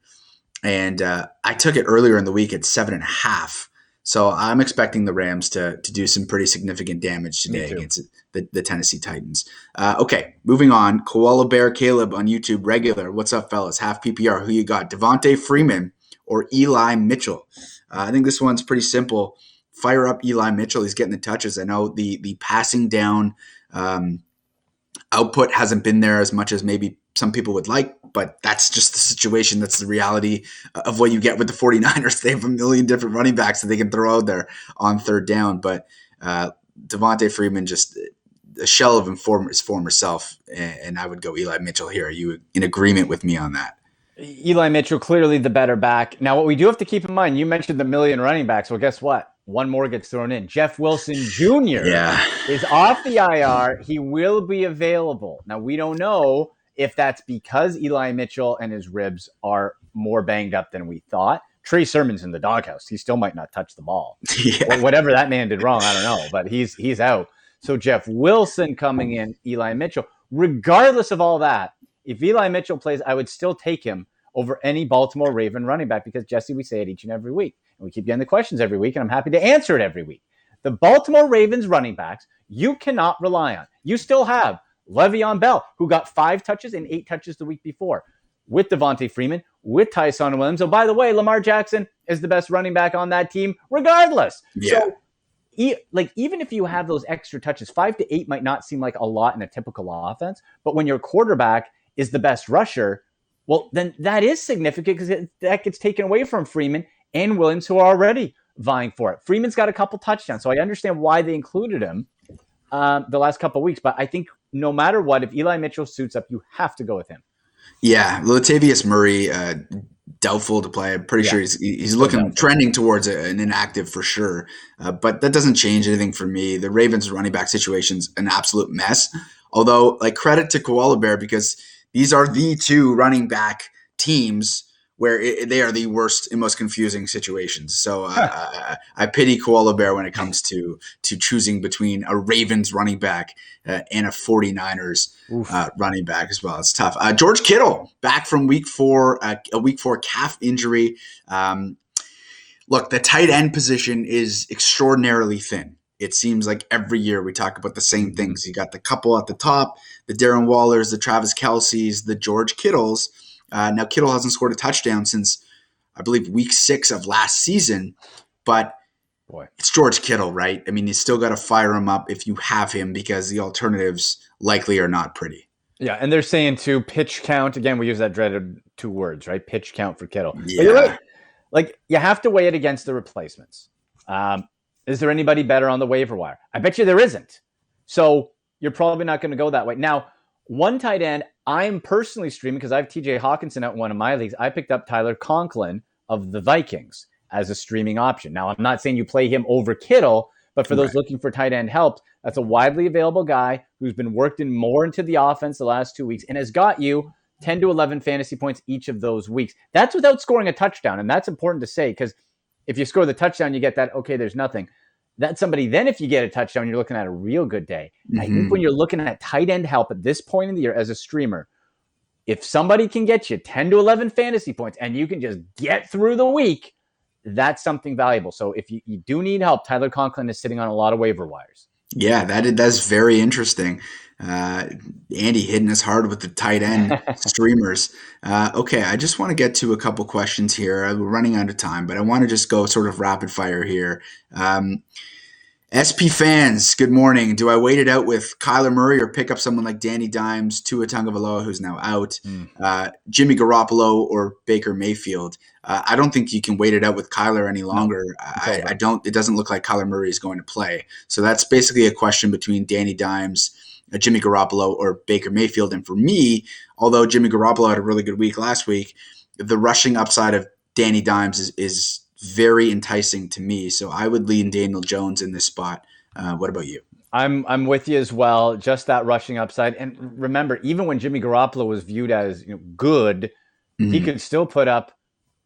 and I took it earlier in the week at 7.5. So I'm expecting the Rams to do some pretty significant damage today against the Tennessee Titans. Okay, moving on. Koala Bear Caleb on YouTube, regular. What's up, fellas? Half PPR. Who you got? Devontae Freeman or Eli Mitchell? I think this one's pretty simple. Fire up Eli Mitchell. He's getting the touches. I know the passing down output hasn't been there as much as maybe some people would like, but that's just the situation. That's the reality of what you get with the 49ers. They have a million different running backs that they can throw out there on third down. But Devontae Freeman, just a shell of his former self, and I would go Eli Mitchell here. Are you in agreement with me on that? Eli Mitchell, clearly the better back. Now, what we do have to keep in mind, you mentioned the million running backs. Well, guess what? One more gets thrown in. Jeff Wilson Jr. is off the IR. He will be available. Now, we don't know if that's because Eli Mitchell and his ribs are more banged up than we thought. Trey Sermon's in the doghouse. He still might not touch the ball. Yeah. Whatever that man did wrong, I don't know, but he's out. So Jeff Wilson coming in, Eli Mitchell. Regardless of all that, if Eli Mitchell plays, I would still take him over any Baltimore Raven running back because, Jesse, we say it each and every week. And we keep getting the questions every week, and I'm happy to answer it every week. The Baltimore Ravens running backs, you cannot rely on. You still have Le'Veon Bell, who got 5 touches and 8 touches the week before, with Devontae Freeman, with Tyson Williams. Oh, by the way, Lamar Jackson is the best running back on that team, regardless. Yeah. So, even if you have those extra touches, 5 to 8 might not seem like a lot in a typical offense, but when your quarterback is the best rusher, well, then that is significant because that gets taken away from Freeman and Williams, who are already vying for it. Freeman's got a couple touchdowns, so I understand why they included him the last couple of weeks, but I think no matter what, if Eli Mitchell suits up, you have to go with him. Yeah, Latavius Murray, doubtful to play. I'm pretty sure he's trending towards an inactive for sure. But that doesn't change anything for me. The Ravens running back situation's an absolute mess. Although, credit to Koala Bear because these are the 2 running back teams where they are the worst and most confusing situations. So I pity Koala Bear when it comes to choosing between a Ravens running back and a 49ers running back as well. It's tough. George Kittle back from week 4, a week 4 calf injury. Look, the tight end position is extraordinarily thin. It seems like every year we talk about the same things. You got the couple at the top, the Darren Wallers, the Travis Kelce's, the George Kittles. Now, Kittle hasn't scored a touchdown since, I believe, week 6 of last season, but it's George Kittle, right? I mean, you still got to fire him up if you have him because the alternatives likely are not pretty. Yeah, and they're saying too, pitch count. Again, we use that dreaded 2 words, right? Pitch count for Kittle. Yeah. But you're right. You have to weigh it against the replacements. Is there anybody better on the waiver wire? I bet you there isn't. So you're probably not going to go that way. Now, one tight end I'm personally streaming because I have TJ Hawkinson out in one of my leagues. I picked up Tyler Conklin of the Vikings as a streaming option. Now, I'm not saying you play him over Kittle, but for those looking for tight end help, that's a widely available guy who's been worked in more into the offense the last 2 weeks and has got you 10 to 11 fantasy points each of those weeks. That's without scoring a touchdown, and that's important to say because if you score the touchdown, you get that, okay, there's nothing. That's somebody, then if you get a touchdown, you're looking at a real good day. I think when you're looking at tight end help at this point in the year as a streamer, if somebody can get you 10 to 11 fantasy points and you can just get through the week, that's something valuable. So if you do need help, Tyler Conklin is sitting on a lot of waiver wires. Yeah, that's very interesting. Andy hitting us hard with the tight end streamers. Okay, I just want to get to a couple questions here. We're running out of time, but I want to just go sort of rapid fire here. SP fans, good morning. Do I wait it out with Kyler Murray or pick up someone like Danny Dimes, Tua Tagovailoa, who's now out, Jimmy Garoppolo or Baker Mayfield? I don't think you can wait it out with Kyler any longer. No, I don't. It doesn't look like Kyler Murray is going to play. So that's basically a question between Danny Dimes, Jimmy Garoppolo, or Baker Mayfield. And for me, although Jimmy Garoppolo had a really good week last week, the rushing upside of Danny Dimes is very enticing to me. So I would lean Daniel Jones in this spot. What about you? I'm with you as well. Just that rushing upside. And remember, even when Jimmy Garoppolo was viewed as good, he could still put up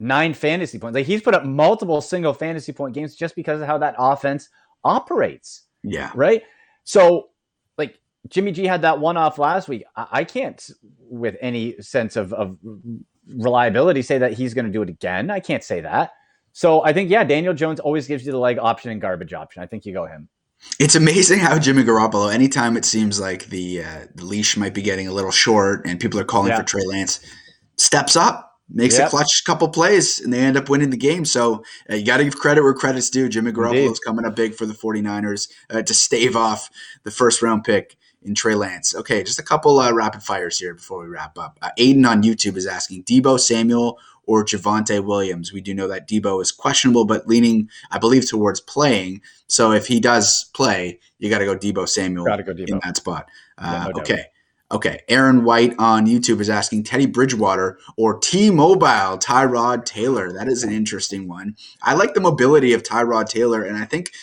9 fantasy points. Like, he's put up multiple single fantasy point games just because of how that offense operates. Yeah. Right. So, like, Jimmy G had that one off last week. I can't, with any sense of reliability, say that he's going to do it again. I can't say that. So I think, Daniel Jones always gives you the leg option and garbage option. I think you go him. It's amazing how Jimmy Garoppolo, anytime it seems like the leash might be getting a little short and people are calling for Trey Lance, steps up, makes a clutch couple plays, and they end up winning the game. So you got to give credit where credit's due. Jimmy Garoppolo's coming up big for the 49ers to stave off the first-round pick in Trey Lance. Okay, just a couple rapid fires here before we wrap up. Aiden on YouTube is asking, Deebo Samuel or Javonte Williams? We do know that Deebo is questionable, but leaning, I believe, towards playing. So if he does play, you got to go Deebo Samuel in that spot. No Okay. Aaron White on YouTube is asking Teddy Bridgewater or T-Mobile Tyrod Taylor. That is an interesting one. I like the mobility of Tyrod Taylor, and I think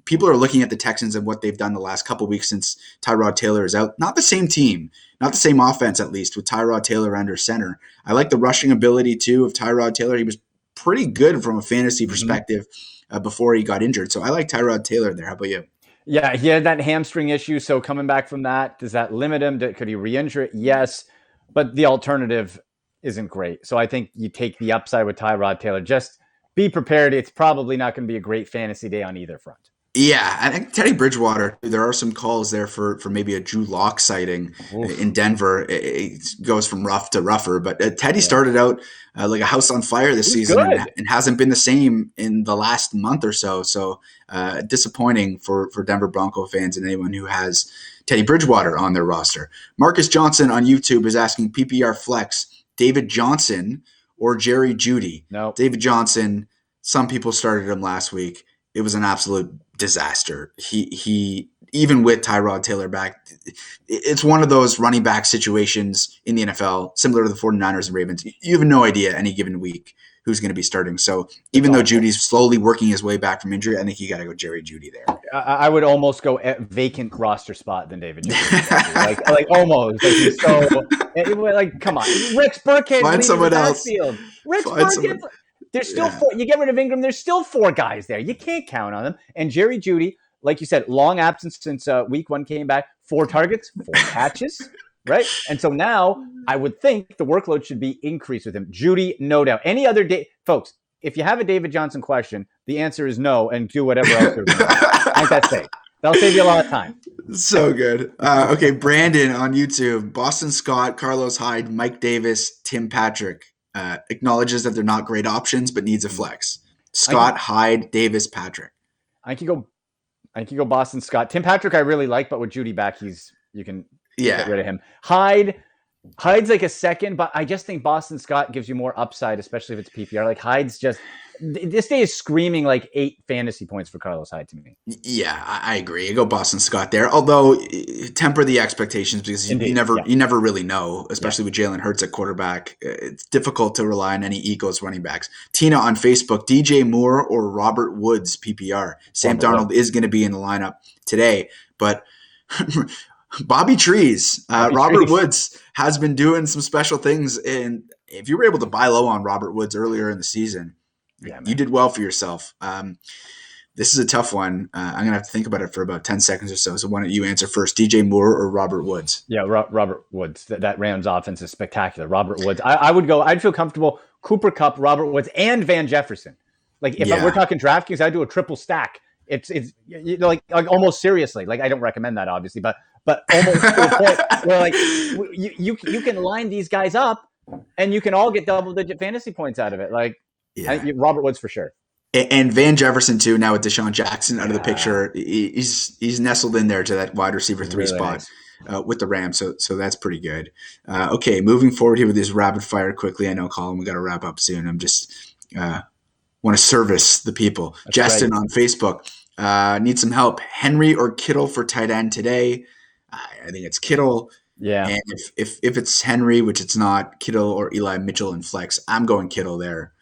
people are looking at the Texans and what they've done the last couple weeks since Tyrod Taylor is out. Not the same team, not the same offense, at least, with Tyrod Taylor under center. I like the rushing ability, too, of Tyrod Taylor. He was pretty good from a fantasy perspective before he got injured. So I like Tyrod Taylor there. How about you? Yeah, he had that hamstring issue. So coming back from that, does that limit him? Could he re-injure it? Yes. But the alternative isn't great. So I think you take the upside with Tyrod Taylor. Just be prepared. It's probably not going to be a great fantasy day on either front. Yeah, I think Teddy Bridgewater, there are some calls there for maybe a Drew Lock sighting in Denver. It goes from rough to rougher, but Teddy started out like a house on fire this season and hasn't been the same in the last month or so. So disappointing for Denver Bronco fans and anyone who has Teddy Bridgewater on their roster. Marcus Johnson on YouTube is asking PPR flex, David Johnson or Jerry Jeudy? No. David Johnson, some people started him last week. It was an absolute disaster. He even with Tyrod Taylor back, it's one of those running back situations in the NFL, similar to the 49ers and Ravens. You have no idea any given week who's going to be starting. So even though Judy's slowly working his way back from injury, I think you got to go Jerry Jeudy there. I would almost go at vacant roster spot than David Johnson. like almost. Like, he's so, like, come on. Rex Burkhead. Find someone else. Rex Burkhead. There's still 4. You get rid of Ingram, there's still 4 guys there. You can't count on them. And Jerry Jeudy, like you said, long absence since week 1 came back. 4 targets, 4 catches, right? And so now I would think the workload should be increased with him. Jeudy, no doubt. Any other day, folks, if you have a David Johnson question, the answer is no, and do whatever else you're doing. I think that's safe. That'll save you a lot of time. So good. Okay, Brandon on YouTube. Boston Scott, Carlos Hyde, Mike Davis, Tim Patrick. Acknowledges that they're not great options, but needs a flex. Scott, Hyde, Davis, Patrick. I can go Boston Scott. Tim Patrick I really like, but with Jeudy back, you can get rid of him. Hyde's like a second, but I just think Boston Scott gives you more upside, especially if it's PPR. Like, Hyde's just, this day is screaming like 8 fantasy points for Carlos Hyde to me. Yeah, I agree. You go Boston Scott there, although temper the expectations because you never really know, especially with Jalen Hurts at quarterback. It's difficult to rely on any Eagles running backs. Tina on Facebook, DJ Moore or Robert Woods PPR. Sam Darnold is going to be in the lineup today, but Bobby Trees, Robert Woods has been doing some special things. And if you were able to buy low on Robert Woods earlier in the season, you did well for yourself. This is a tough one. I'm going to have to think about it for about 10 seconds or so. So why don't you answer first, DJ Moore or Robert Woods? Yeah, Robert Woods. That Rams offense is spectacular. Robert Woods. I'd feel comfortable Cooper Kupp, Robert Woods, and Van Jefferson. Like, if we're talking DraftKings, I'd do a triple stack. It's like almost seriously. Like, I don't recommend that, obviously, but almost to a point where, like, you can line these guys up and you can all get double-digit fantasy points out of it. Like, Robert Woods for sure. And Van Jefferson too. Now with Deshaun Jackson out of the picture, he's nestled in there to that wide receiver 3 spot with the Rams. So that's pretty good. Okay, moving forward here with this rapid fire quickly. I know, Colin, we got to wrap up soon. I'm just want to service the people. That's Justin on Facebook needs some help. Henry or Kittle for tight end today? I think it's Kittle. Yeah. And if it's Henry, which it's not, Kittle or Eli Mitchell in flex, I'm going Kittle there.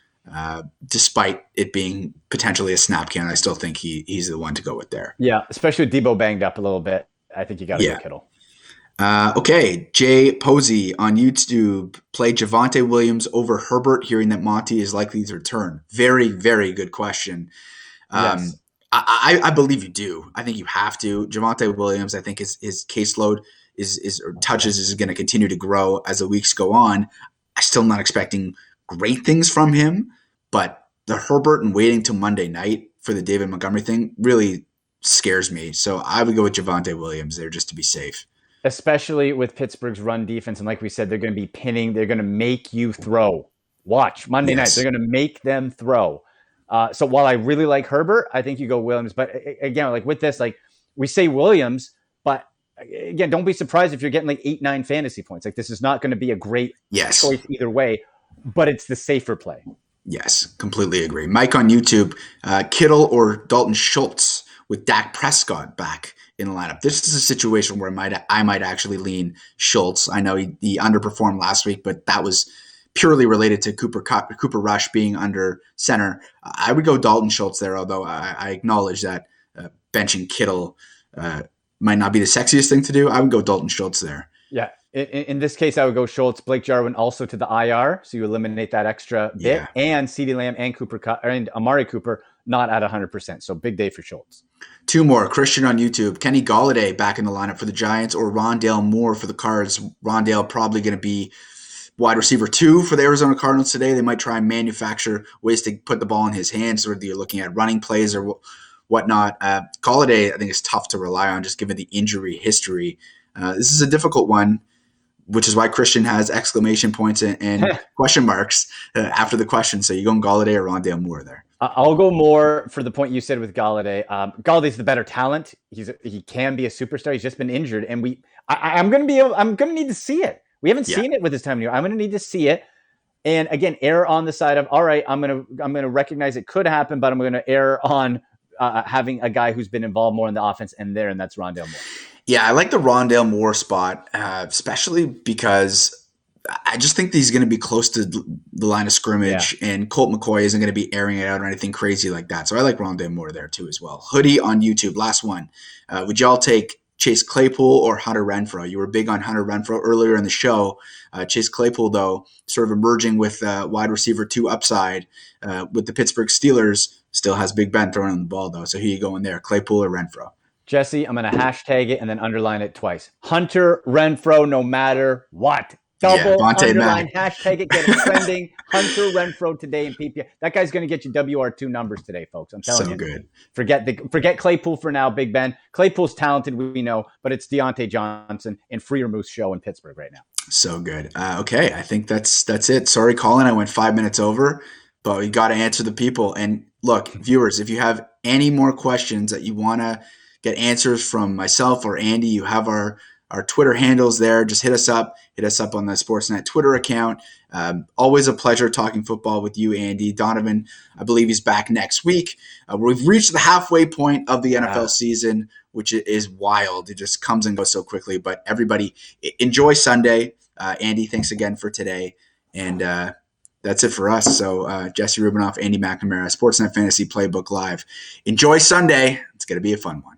Despite it being potentially a snap count, I still think he's the one to go with there. Yeah, especially with Debo banged up a little bit. I think you got to go Kittle. Okay, Jay Posey on YouTube played Javonte Williams over Herbert, hearing that Monty is likely to return. Very, very good question. Yes. I believe you do. I think you have to. Javonte Williams, I think his caseload is or touches is going to continue to grow as the weeks go on. I'm still not expecting great things from him, but the Herbert and waiting till Monday night for the David Montgomery thing really scares me. So I would go with Javonte Williams there just to be safe. Especially with Pittsburgh's run defense. And like we said, they're going to be pinning. They're going to make you throw. Watch Monday night. They're going to make them throw. So while I really like Herbert, I think you go Williams. But again, like with this, like we say Williams, but again, don't be surprised if you're getting like 8-9 fantasy points. Like this is not going to be a great choice either way, but it's the safer play. Yes, completely agree. Mike on YouTube, Kittle or Dalton Schultz with Dak Prescott back in the lineup. This is a situation where I might actually lean Schultz. I know he underperformed last week, but that was purely related to Cooper Rush being under center. I would go Dalton Schultz there, although I acknowledge that benching Kittle might not be the sexiest thing to do. I would go Dalton Schultz there. Yeah. In this case, I would go Schultz. Blake Jarwin also to the IR, so you eliminate that extra bit. Yeah. And CeeDee Lamb and Amari Cooper not at 100%. So big day for Schultz. Two more. Christian on YouTube. Kenny Golladay back in the lineup for the Giants or Rondale Moore for the Cards. Rondale probably going to be wide receiver 2 for the Arizona Cardinals today. They might try and manufacture ways to put the ball in his hands, whether you're looking at running plays or whatnot. Golladay, I think, is tough to rely on just given the injury history. This is a difficult one, which is why Christian has exclamation points and question marks after the question. So you going Golladay or Rondale Moore there? I'll go more for the point you said with Golladay. Galladay's the better talent. He can be a superstar. He's just been injured, and I'm going to need to see it. We haven't seen it with his time in here. I'm going to need to see it. And again, err on the side of, all right, I'm going to recognize it could happen, but I'm going to err on having a guy who's been involved more in the offense and that's Rondale Moore. Yeah, I like the Rondale Moore spot, especially because I just think he's going to be close to the line of scrimmage, and Colt McCoy isn't going to be airing it out or anything crazy like that. So I like Rondale Moore there too as well. Hoodie on YouTube, last one. Would y'all take Chase Claypool or Hunter Renfrow? You were big on Hunter Renfrow earlier in the show. Chase Claypool, though, sort of emerging with wide receiver 2 upside with the Pittsburgh Steelers, still has Big Ben throwing on the ball, though. So who you going there, Claypool or Renfrow? Jesse, I'm going to hashtag it and then underline it twice. Hunter Renfrow, no matter what. Double underline, hashtag it, get it trending. Hunter Renfrow today in PPR. That guy's going to get you WR2 numbers today, folks. I'm telling you. So good. Forget Claypool for now, Big Ben. Claypool's talented, we know, but it's Deontay Johnson and Freiermuth show in Pittsburgh right now. So good. Okay, I think that's it. Sorry, Colin, I went 5 minutes over, but we got to answer the people. And look, viewers, if you have any more questions that you want to get answers from myself or Andy, you have our Twitter handles there. Just hit us up on the Sportsnet Twitter account. Always a pleasure talking football with you, Andy. Donovan, I believe he's back next week. We've reached the halfway point of the NFL season, which is wild. It just comes and goes so quickly. But everybody, enjoy Sunday. Andy, thanks again for today. And that's it for us. So Jesse Rubinoff, Andy McNamara, Sportsnet Fantasy Playbook Live. Enjoy Sunday. It's going to be a fun one.